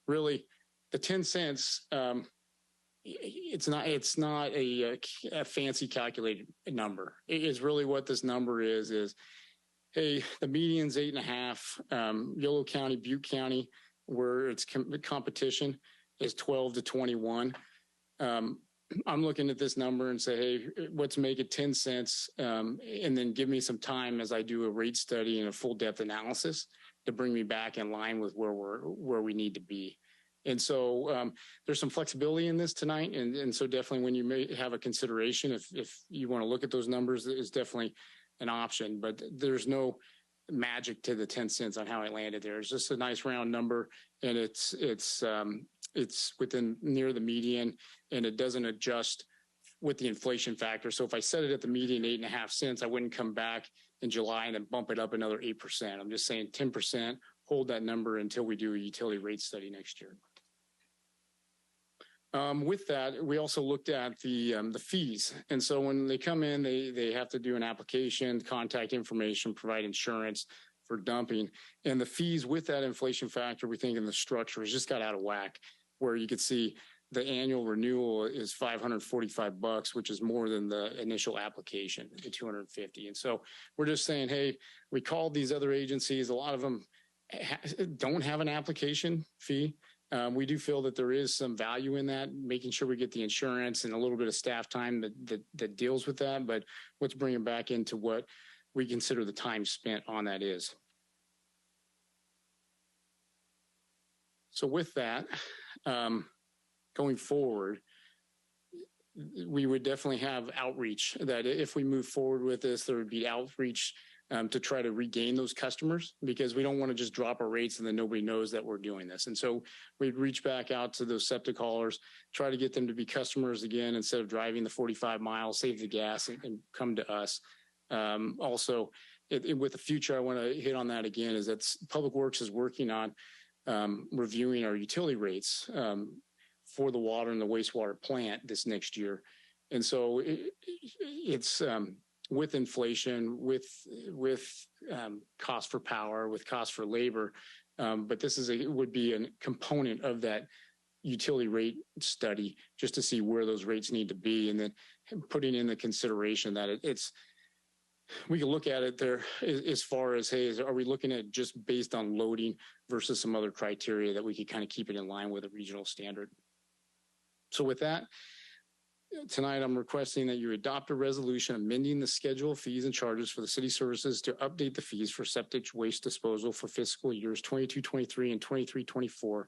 really the 10 cents, it's not a fancy calculated number. It is really what this number is, hey, the median's 8.5. Yolo County, Butte County, where it's competition is 12 to 21. I'm looking at this number and say, hey, let's make it 10 cents, and then give me some time as I do a rate study and a full depth analysis to bring me back in line with where we need to be. And so there's some flexibility in this tonight. And so definitely when you may have a consideration, if you want to look at those numbers, it's definitely an option, but there's no magic to the 10 cents on how I landed there. It's just a nice round number, and it's within near the median, and it doesn't adjust with the inflation factor. So if I set it at the median 8.5 cents, I wouldn't come back in July and then bump it up another 8%. I'm just saying 10%, hold that number until we do a utility rate study next year. With that, we also looked at the fees. And so when they come in, they have to do an application, contact information, provide insurance for dumping. And the fees with that inflation factor, we think in the structure has just got out of whack, where you could see the annual renewal is $545, which is more than the initial application, the $250. And so we're just saying, hey, we called these other agencies. A lot of them don't have an application fee. We do feel that there is some value in that, making sure we get the insurance and a little bit of staff time that deals with that. But let's bring it back into what we consider the time spent on that is. So with that, going forward, we would definitely have outreach that if we move forward with this, there would be outreach to try to regain those customers, because we don't want to just drop our rates and then nobody knows that we're doing this. And so we'd reach back out to those septic haulers, try to get them to be customers again, instead of driving the 45 miles, save the gas and come to us. Also, with the future, I want to hit on that again, is that Public Works is working on reviewing our utility rates for the water and the wastewater plant this next year. And so it's with inflation, with cost for power, with cost for labor. But this would be a component of that utility rate study, just to see where those rates need to be, and then putting in the consideration that we can look at it there as far as, hey, are we looking at just based on loading versus some other criteria that we could kind of keep it in line with a regional standard. So with that, tonight I'm requesting that you adopt a resolution amending the schedule of fees and charges for the city services to update the fees for septic waste disposal for fiscal years 22-23 and 23-24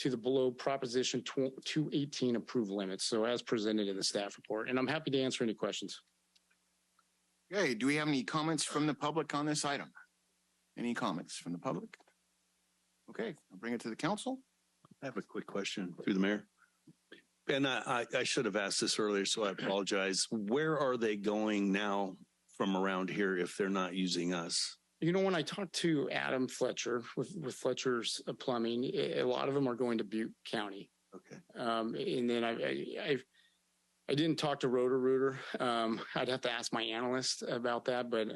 to the below Proposition 218 approved limits. So as presented in the staff report, and I'm happy to answer any questions. Okay, do we have any comments from the public on this item? Any comments from the public? Okay, I'll bring it to the council. I have a quick question through the mayor. And I should have asked this earlier, so I apologize. Where are they going now from around here if they're not using us? You know, when I talked to Adam Fletcher with Fletcher's Plumbing, a lot of them are going to Butte County. Okay. And then I didn't talk to Roto-Rooter. I'd have to ask my analyst about that, but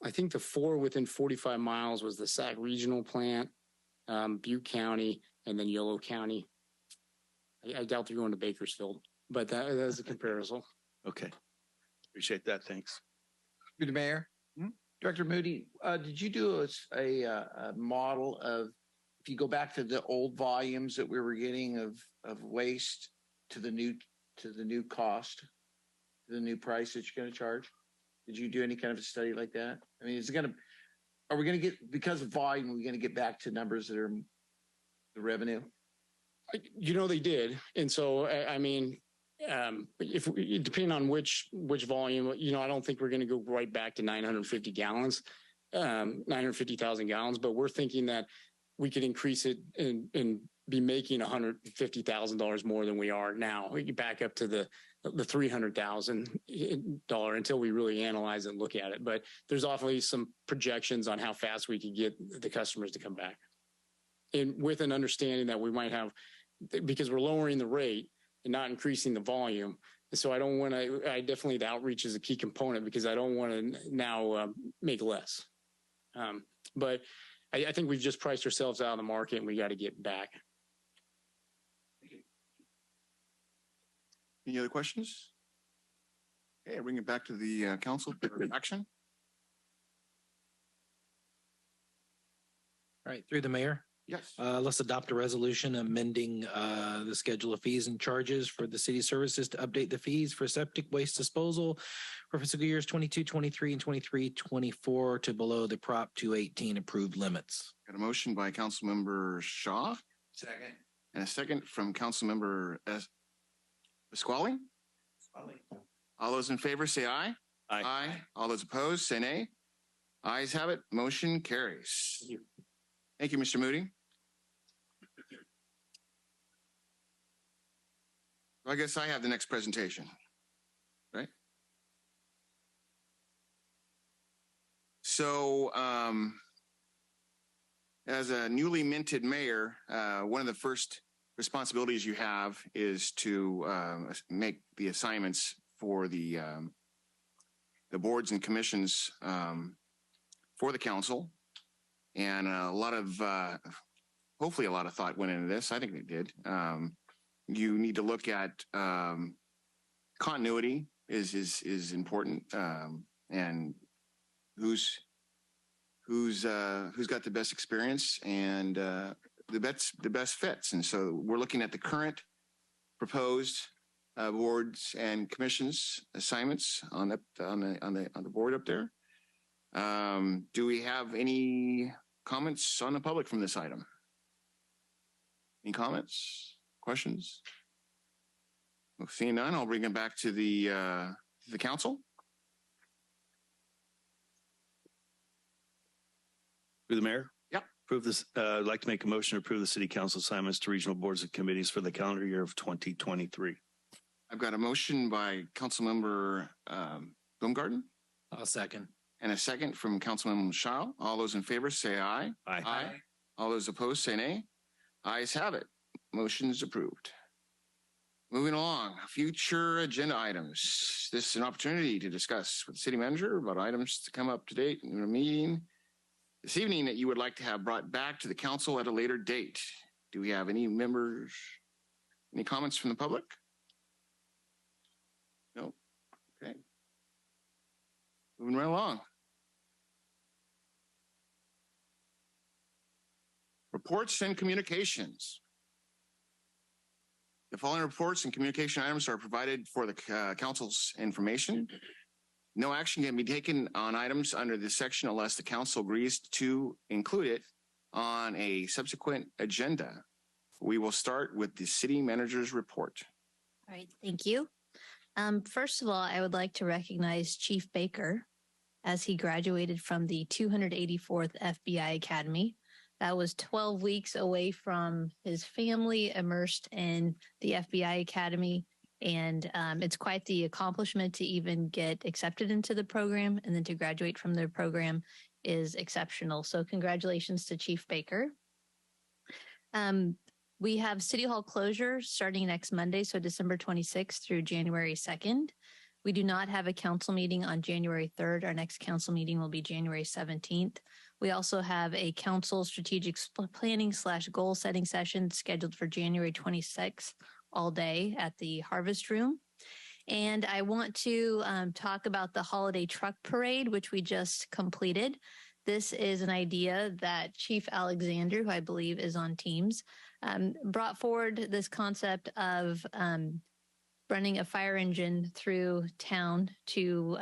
I think the 4 within 45 miles was the Sac Regional Plant, Butte County, and then Yolo County. I doubt they're going to Bakersfield, but that is a comparison. Okay. Appreciate that. Thanks. Through the mayor. Director Moody, did you do a model of, if you go back to the old volumes that we were getting of waste to the new cost, to the new price that you're going to charge? Did you do any kind of a study like that? I mean, are we going to get, because of volume, are we going to get back to numbers that are the revenue? You know, they did. And so, I mean, if depending on which volume, you know, I don't think we're going to go right back to 950 gallons, 950,000 gallons, but we're thinking that we could increase it and be making $150,000 more than we are now. We get back up to the $300,000 until we really analyze and look at it. But there's awfully some projections on how fast we could get the customers to come back. And with an understanding that we might have, because we're lowering the rate and not increasing the volume. And so I don't want to, definitely the outreach is a key component, because I don't want to now make less. But I think we've just priced ourselves out of the market and we got to get back. Any other questions? Okay, bring it back to the council for action. All right, through the mayor. Yes. Let's adopt a resolution amending the schedule of fees and charges for the city services to update the fees for septic waste disposal for fiscal years 22-23 and 23-24 to below the Prop 218 approved limits. Got a motion by Councilmember Shaw. Second. And a second from Councilmember Pasquale. All those in favor say aye. Aye. Aye. All those opposed say nay. Ayes have it. Motion carries. Thank you. Thank you, Mr. Moody. I guess I have the next presentation, right? So, as a newly minted mayor, one of the first responsibilities you have is to make the assignments for the boards and commissions for the council. And a lot of, hopefully a lot of thought went into this. I think they did. You need to look at continuity is important, and who's got the best experience and the best fits. And so we're looking at the current proposed boards and commissions assignments on the board up there. Do we have any comments on the public from this item? Any comments, questions? Well, seeing none, I'll bring it back to the council. Through the mayor? Yeah. Approve this. I'd like to make a motion to approve the city council assignments to regional boards and committees for the calendar year of 2023. I've got a motion by Councilmember Baumgarten. I'll second. And a second from Councilmember Shaw. All those in favor say aye. Aye. All those opposed say nay. Ayes have it. Motion is approved. Moving along, future agenda items. This is an opportunity to discuss with the city manager about items to come up to date in a meeting this evening that you would like to have brought back to the council at a later date. Do we have any members, any comments from the public? No. Okay. Moving right along. Reports and communications. The following reports and communication items are provided for the council's information. No action can be taken on items under this section unless the council agrees to include it on a subsequent agenda. We will start with the city manager's report. All right, thank you. First of all, I would like to recognize Chief Baker as he graduated from the 284th FBI Academy. That was 12 weeks away from his family, immersed in the FBI Academy. And it's quite the accomplishment to even get accepted into the program, and then to graduate from the program is exceptional. So congratulations to Chief Baker. We have City Hall closure starting next Monday, so December 26th through January 2nd. We do not have a council meeting on January 3rd. Our next council meeting will be January 17th. We also have a council strategic planning / goal setting session scheduled for January 26th all day at the Harvest Room. And I want to talk about the holiday truck parade, which we just completed. This is an idea that Chief Alexander, who I believe is on Teams, brought forward this concept of running a fire engine through town to,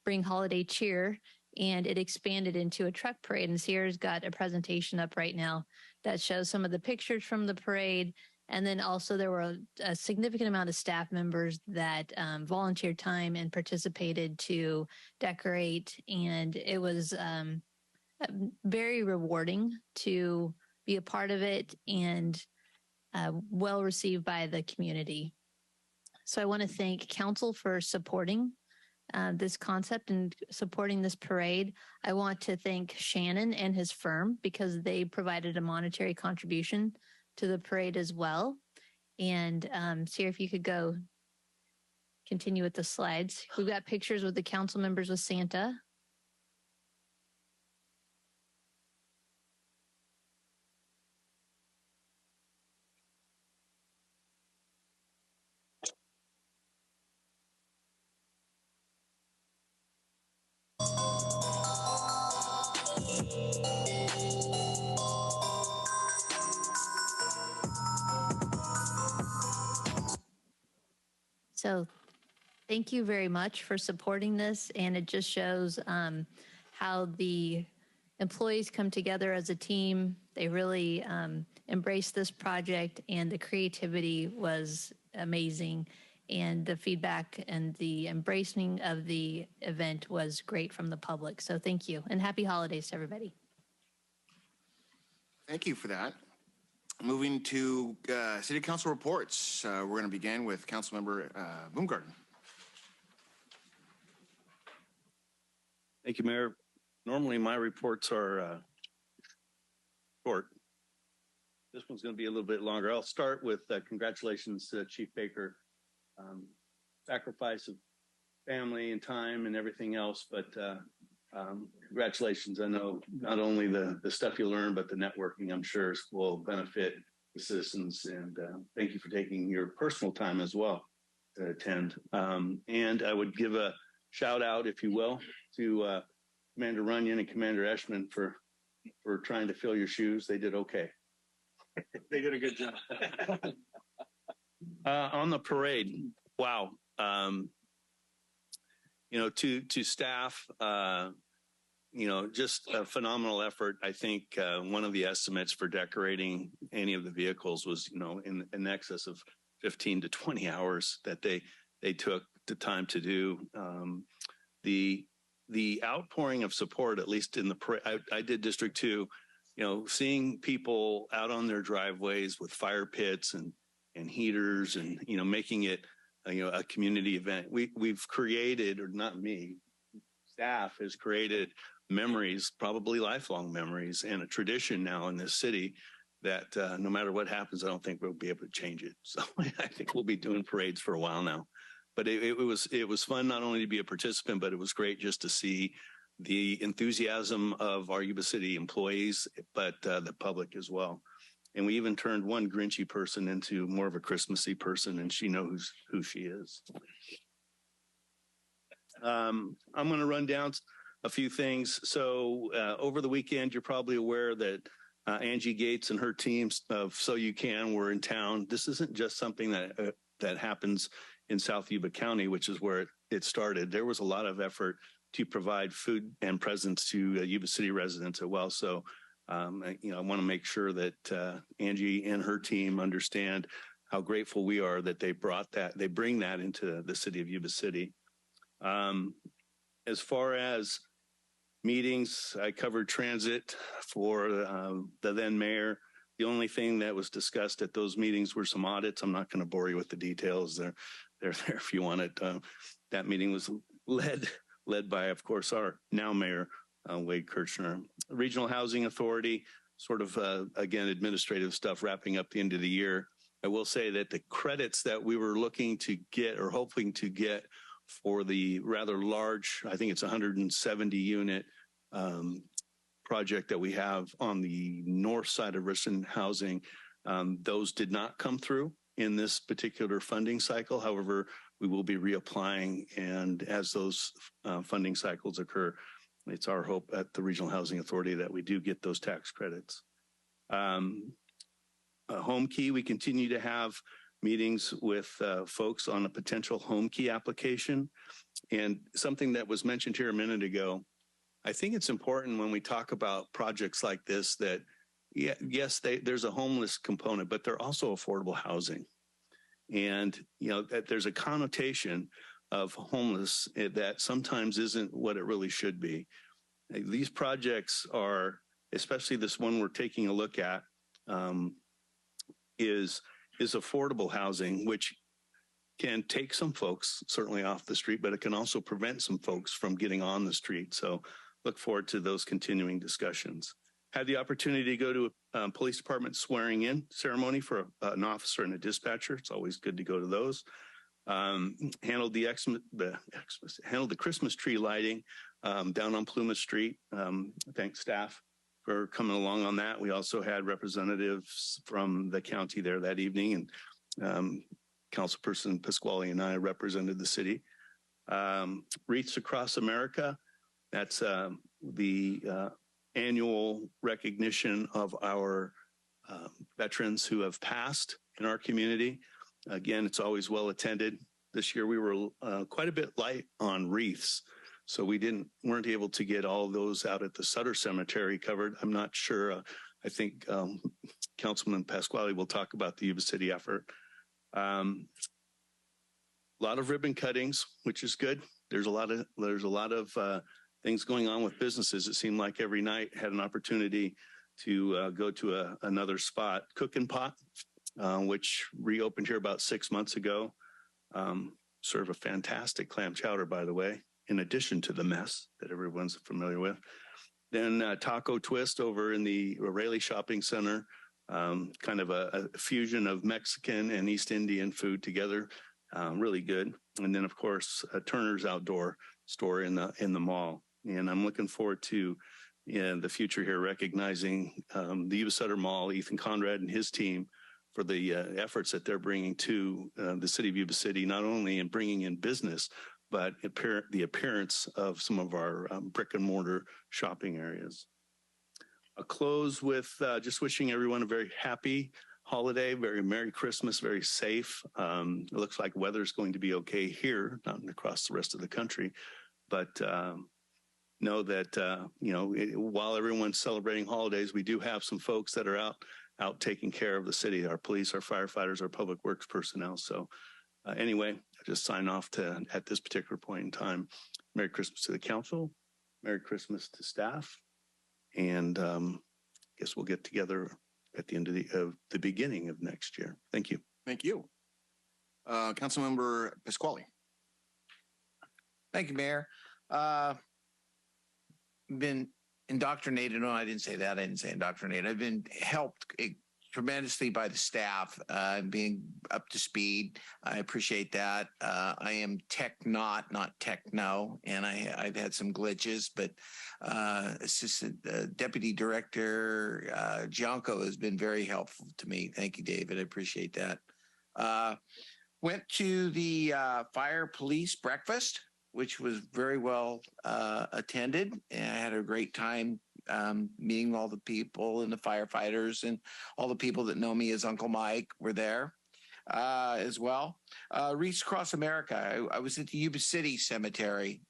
bring holiday cheer. And it expanded into a truck parade. And Sierra's got a presentation up right now that shows some of the pictures from the parade. And then also there were a significant amount of staff members that volunteered time and participated to decorate. And it was very rewarding to be a part of it and well received by the community. So I want to thank council for supporting this concept and supporting this parade. I want to thank Shannon and his firm because they provided a monetary contribution to the parade as well. And Sierra, if you could go continue with the slides. We've got pictures with the council members with Santa. So thank you very much for supporting this. And it just shows how the employees come together as a team. They really embrace this project, and the creativity was amazing. And the feedback and the embracing of the event was great from the public. So thank you, and happy holidays to everybody. Thank you for that. Moving to City Council reports. We're going to begin with Councilmember Baumgarten. Thank you, Mayor. Normally my reports are short. This one's going to be a little bit longer. I'll start with congratulations to Chief Baker. Sacrifice of family and time and everything else, but congratulations. I know not only the stuff you learn, but the networking, I'm sure, will benefit the citizens. And thank you for taking your personal time as well to attend. And I would give a shout out, if you will, to Commander Runyon and Commander Eschman for trying to fill your shoes. They did okay. They did a good job. On the parade, wow. To staff, just a phenomenal effort. I think one of the estimates for decorating any of the vehicles was, in excess of 15 to 20 hours that they took the time to do. The outpouring of support, at least in the parade, I did District 2, seeing people out on their driveways with fire pits and heaters and, making it, a community event. We've created, or not me, staff has created memories, probably lifelong memories, and a tradition now in this city that no matter what happens, I don't think we'll be able to change it. So I think we'll be doing parades for a while now. But it was fun not only to be a participant, but it was great just to see the enthusiasm of our Yuba City employees, but the public as well. And we even turned one Grinchy person into more of a Christmassy person, and she knows who she is. I'm going to run down a few things. So over the weekend, you're probably aware that Angie Gates and her teams of So You Can were in town. This isn't just something that happens in South Yuba County, which is where it started. There was a lot of effort to provide food and presents to Yuba City residents as well. So, I want to make sure that Angie and her team understand how grateful we are that they bring that into the city of Yuba City. As far as meetings, I covered transit for the then mayor. The only thing that was discussed at those meetings were some audits. I'm not going to bore you with the details. They're there if you want it. That meeting was led by, of course, our now mayor, Wade Kirchner. Regional Housing Authority, sort of, again, administrative stuff wrapping up the end of the year. I will say that the credits that we were looking to get or hoping to get for the rather large, I think it's 170 unit project that we have on the north side of Richmond Housing, those did not come through in this particular funding cycle. However, we will be reapplying, and as those funding cycles occur, it's our hope at the Regional Housing Authority that we do get those tax credits. Home Key, we continue to have meetings with folks on a potential Home Key application. And something that was mentioned here a minute ago, I think it's important when we talk about projects like this that, yes, there's a homeless component, but they're also affordable housing. And, that there's a connotation of homeless that sometimes isn't what it really should be. These projects are, especially this one we're taking a look at, is affordable housing, which can take some folks certainly off the street, but it can also prevent some folks from getting on the street. So look forward to those continuing discussions. Had the opportunity to go to a police department swearing in ceremony for an officer and a dispatcher. It's always good to go to those. Handled the Christmas tree lighting down on Plumas Street. Thanks staff for coming along on that. We also had representatives from the county there that evening, and Councilperson Pasquale and I represented the city. Wreaths Across America, that's the annual recognition of our veterans who have passed in our community. Again, it's always well attended. This year we were quite a bit light on wreaths, so we weren't able to get all of those out at the Sutter Cemetery covered. I'm not sure. I think Councilman Pasquale will talk about the Yuba City effort. A lot of ribbon cuttings, which is good. There's a lot of things going on with businesses. It seemed like every night had an opportunity to go to another spot. Cookin' Pot, which reopened here about 6 months ago. Serve a fantastic clam chowder, by the way, in addition to the mess that everyone's familiar with. Then Taco Twist over in the Raleigh Shopping Center, kind of a fusion of Mexican and East Indian food together, really good. And then, of course, Turner's Outdoor store in the mall. And I'm looking forward to the future here, recognizing the Yuba-Sutter Mall, Ethan Conrad and his team, for the efforts that they're bringing to the city of Yuba City, not only in bringing in business, but the appearance of some of our brick and mortar shopping areas. I'll close with just wishing everyone a very happy holiday, very Merry Christmas, very safe. It looks like weather's going to be okay here, not across the rest of the country, but know that, while everyone's celebrating holidays, we do have some folks that are out taking care of the city, our police, our firefighters, our public works personnel. So anyway, I just sign off at this particular point in time. Merry Christmas to the council. Merry Christmas to staff. And guess we'll get together at the end of the beginning of next year. Thank you. Thank you. Councilmember Pasquale. Thank you, Mayor. Been indoctrinated. No, I didn't say that. I didn't say indoctrinated. I've been helped tremendously by the staff, being up to speed. I appreciate that. I am not techno, and I've had some glitches, but Assistant Deputy Director Gianco has been very helpful to me. Thank you, David. I appreciate that. Went to the fire police breakfast, which was very well attended, and I had a great time meeting all the people and the firefighters and all the people that know me as Uncle Mike were there as well. Reached across America. I was at the Yuba City Cemetery,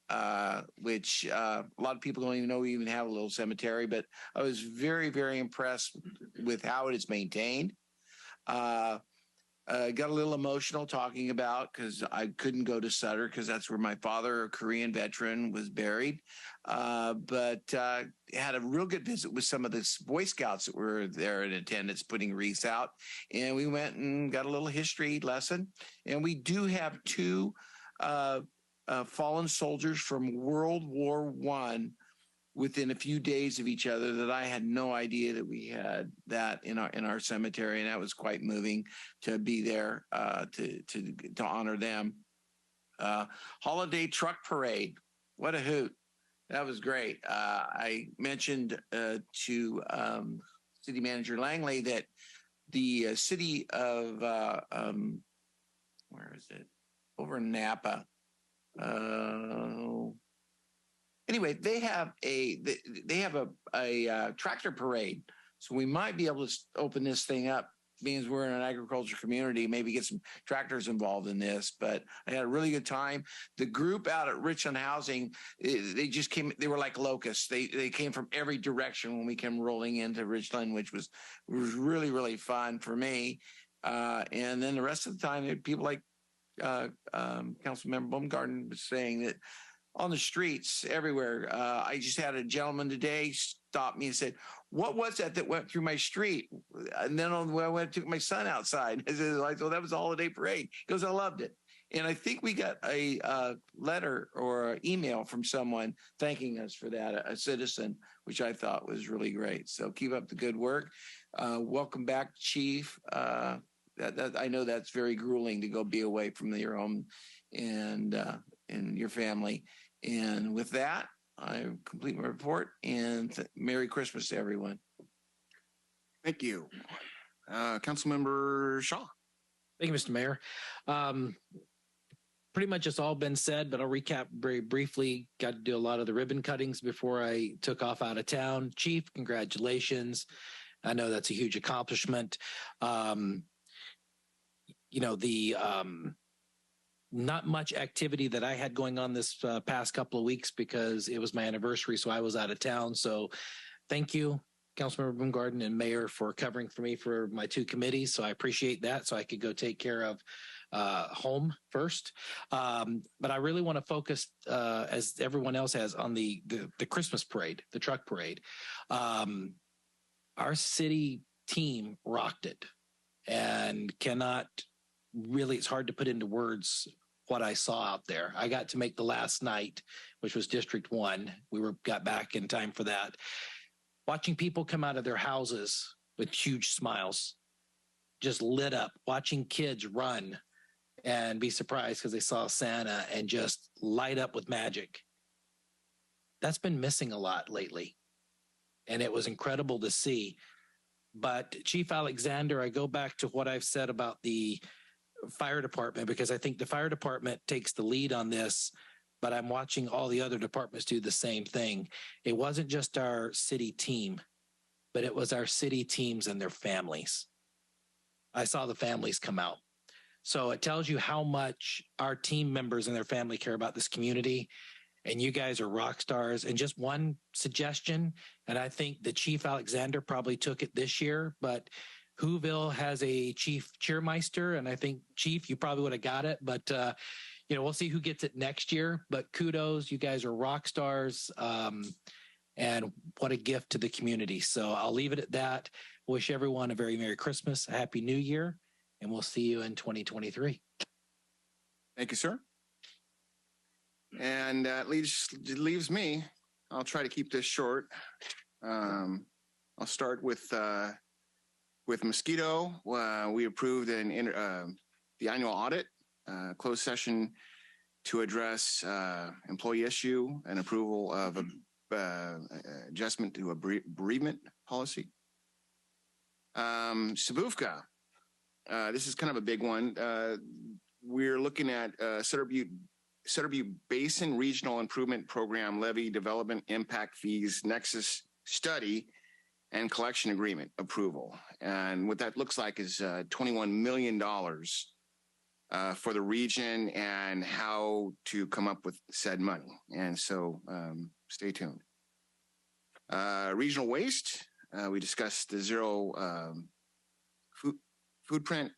which a lot of people don't even know we even have a little cemetery, but I was very, very impressed with how it is maintained. Got a little emotional talking about because I couldn't go to Sutter because that's where my father, a Korean veteran, was buried. But had a real good visit with some of the Boy Scouts that were there in attendance putting wreaths out. And we went and got a little history lesson. And we do have two fallen soldiers from World War I within a few days of each other that I had no idea that we had that in our cemetery, and that was quite moving to be there to honor them. Holiday truck parade, what a hoot! That was great. I mentioned to City Manager Langley that the city of where is it? Over in Napa. Anyway, they have a tractor parade, so we might be able to open this thing up. Means we're in an agriculture community, maybe get some tractors involved in this. But I had a really good time. The group out at Richland Housing, they just came. They were like locusts. They came from every direction when we came rolling into Richland, which was really, really fun for me. And then the rest of the time, people like Councilmember Baumgarten was saying that. On the streets everywhere. I just had a gentleman today stop me and said, "What was that went through my street?" And then on the way I went, took my son outside. I said, "Oh, that was a holiday parade." He goes, "I loved it." And I think we got a letter or email from someone thanking us for that, a citizen, which I thought was really great. So keep up the good work. Welcome back, Chief. That I know that's very grueling to go be away from your home and your family. And with that, I complete my report and Merry Christmas to everyone. Thank you. Councilmember Shaw. Thank you, Mr. Mayor. Pretty much it's all been said, but I'll recap very briefly. Got to do a lot of the ribbon cuttings before I took off out of town. Chief, congratulations. I know that's a huge accomplishment. Not much activity that I had going on this past couple of weeks because it was my anniversary, so I was out of town. So thank you, Councilmember Baumgarten and Mayor, for covering for me for my two committees. So I appreciate that, so I could go take care of home first. But I really want to focus, as everyone else has, on the Christmas parade, the truck parade. Our city team rocked it, and cannot really, it's hard to put into words what I saw out there. I got to make the last night, which was District 1. Got back in time for that. Watching people come out of their houses with huge smiles, just lit up, watching kids run and be surprised because they saw Santa and just light up with magic. That's been missing a lot lately. And it was incredible to see. But Chief Alexander, I go back to what I've said about the fire department, because I think the fire department takes the lead on this, but I'm watching all the other departments do the same thing. It wasn't just our city team, but it was our city teams and their families. I saw the families come out. So it tells you how much our team members and their family care about this community. And you guys are rock stars. And just one suggestion, and I think the Chief Alexander probably took it this year, but Whoville has a chief cheermeister. And I think, Chief, you probably would have got it. But, we'll see who gets it next year. But kudos, you guys are rock stars. And what a gift to the community. So I'll leave it at that. Wish everyone a very Merry Christmas, a Happy New Year, and we'll see you in 2023. Thank you, sir. And that leaves me. I'll try to keep this short. I'll start with mosquito. We approved the annual audit, closed session to address employee issue and approval of adjustment to a bereavement policy. Sabufka. This is kind of a big one. We're looking at Sutter Butte Basin Regional Improvement Program Levy Development Impact Fees Nexus Study and Collection Agreement approval. And what that looks like is $21 million for the region and how to come up with said money. And so stay tuned. Regional waste. We discussed the zero footprint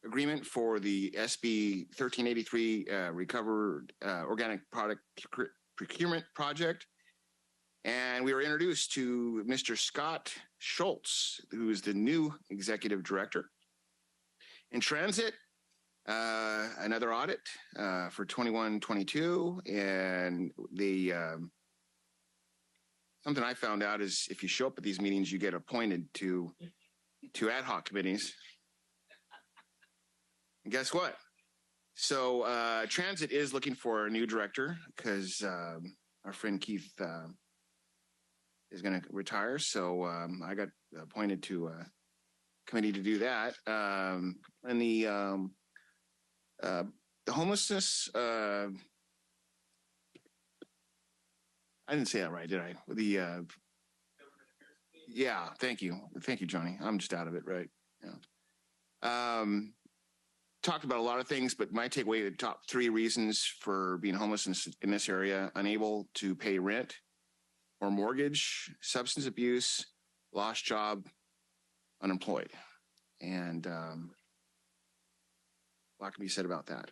agreement for the SB 1383 recovered organic product procurement project. And we were introduced to Mr. Scott Schultz, who is the new executive director. In transit, another audit for 21-22. And the something I found out is if you show up at these meetings, you get appointed to ad hoc committees. And guess what? So transit is looking for a new director because our friend Keith is going to retire. So I got appointed to a committee to do that. And the homelessness, I didn't say that right, did I? Yeah, thank you. Thank you, Johnny. I'm just out of it, right? Yeah. Talked about a lot of things, but my takeaway, the top 3 reasons for being homeless in this area: unable to pay rent or mortgage, substance abuse, lost job, unemployed. And a lot can be said about that.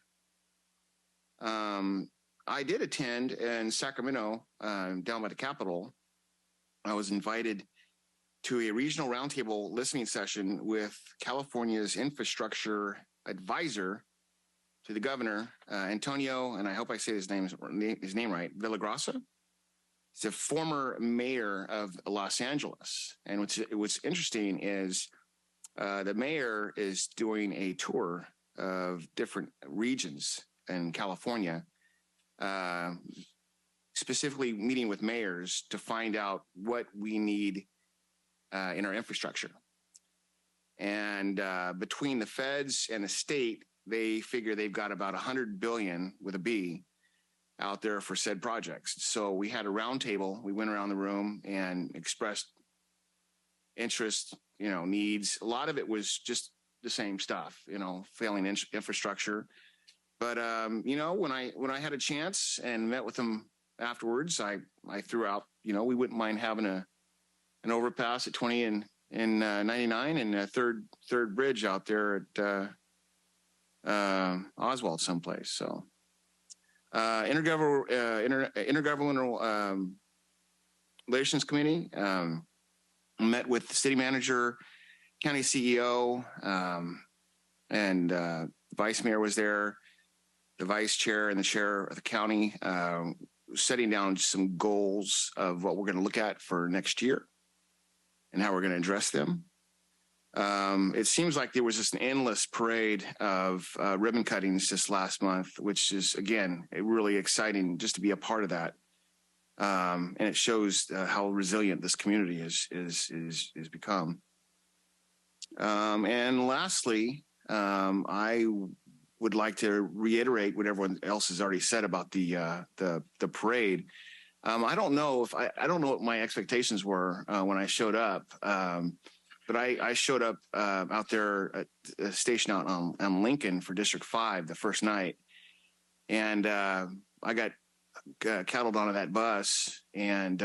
I did attend in Sacramento, down by the Capitol. I was invited to a regional roundtable listening session with California's infrastructure advisor to the governor, Antonio, and I hope I say his name right, Villagrasa. He's a former mayor of Los Angeles. And what's interesting is the mayor is doing a tour of different regions in California, specifically meeting with mayors to find out what we need in our infrastructure. And between the feds and the state, they figure they've got about 100 billion with a B out there for said projects. So we had a roundtable. We went around the room and expressed interest, needs. A lot of it was just the same stuff, failing infrastructure. But when I had a chance and met with them afterwards, I threw out, we wouldn't mind having an overpass at 20 and 99 and a third bridge out there at Oswald someplace. So intergovernmental relations committee met with the city manager, county CEO, and vice mayor was there, the vice chair and the chair of the county, setting down some goals of what we're going to look at for next year and how we're going to address them. It seems like there was just an endless parade of ribbon cuttings this last month, which is, again, really exciting just to be a part of that. And it shows how resilient this community is become. And lastly, I would like to reiterate what everyone else has already said about the parade. I don't know what my expectations were when I showed up, but but I showed up out there at a station out on Lincoln for District 5 the first night. And I got cattled onto that bus, and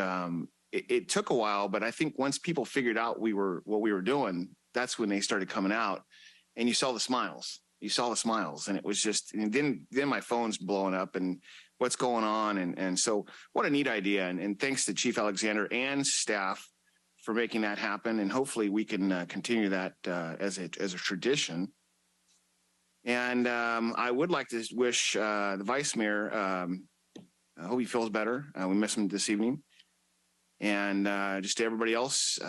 it took a while, but I think once people figured out what we were doing, that's when they started coming out, and you saw the smiles. And it was just, and then my phone's blowing up and what's going on. And so what a neat idea. And thanks to Chief Alexander and staff for making that happen. And hopefully we can continue that as a tradition. And I would like to wish the Vice Mayor, I hope he feels better. We miss him this evening. And just to everybody else,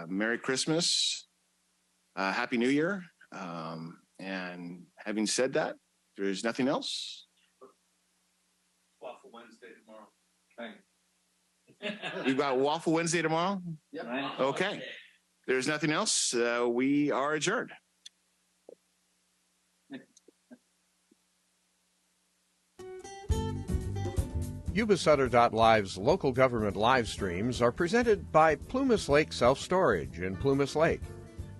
Merry Christmas, Happy New Year. And having said that, there's nothing else. Waffle Wednesday tomorrow. We've got Waffle Wednesday tomorrow? Yep. Okay. There's nothing else. We are adjourned. Yuba-Sutter.live's local government live streams are presented by Plumas Lake Self-Storage in Plumas Lake,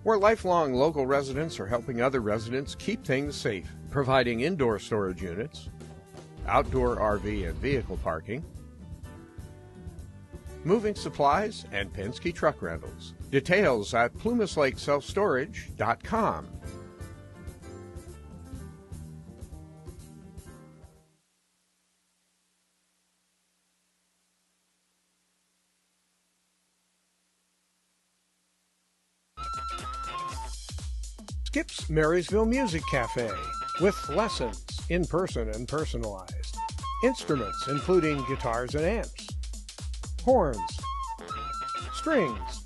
where lifelong local residents are helping other residents keep things safe, providing indoor storage units, outdoor RV and vehicle parking, moving supplies, and Penske truck rentals. Details at plumaslakeselfstorage.com. Skip's Marysville Music Cafe with lessons in person and personalized. Instruments including guitars and amps, horns, strings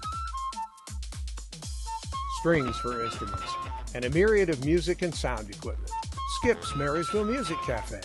for instruments, and a myriad of music and sound equipment. Skip's Marysville Music Cafe.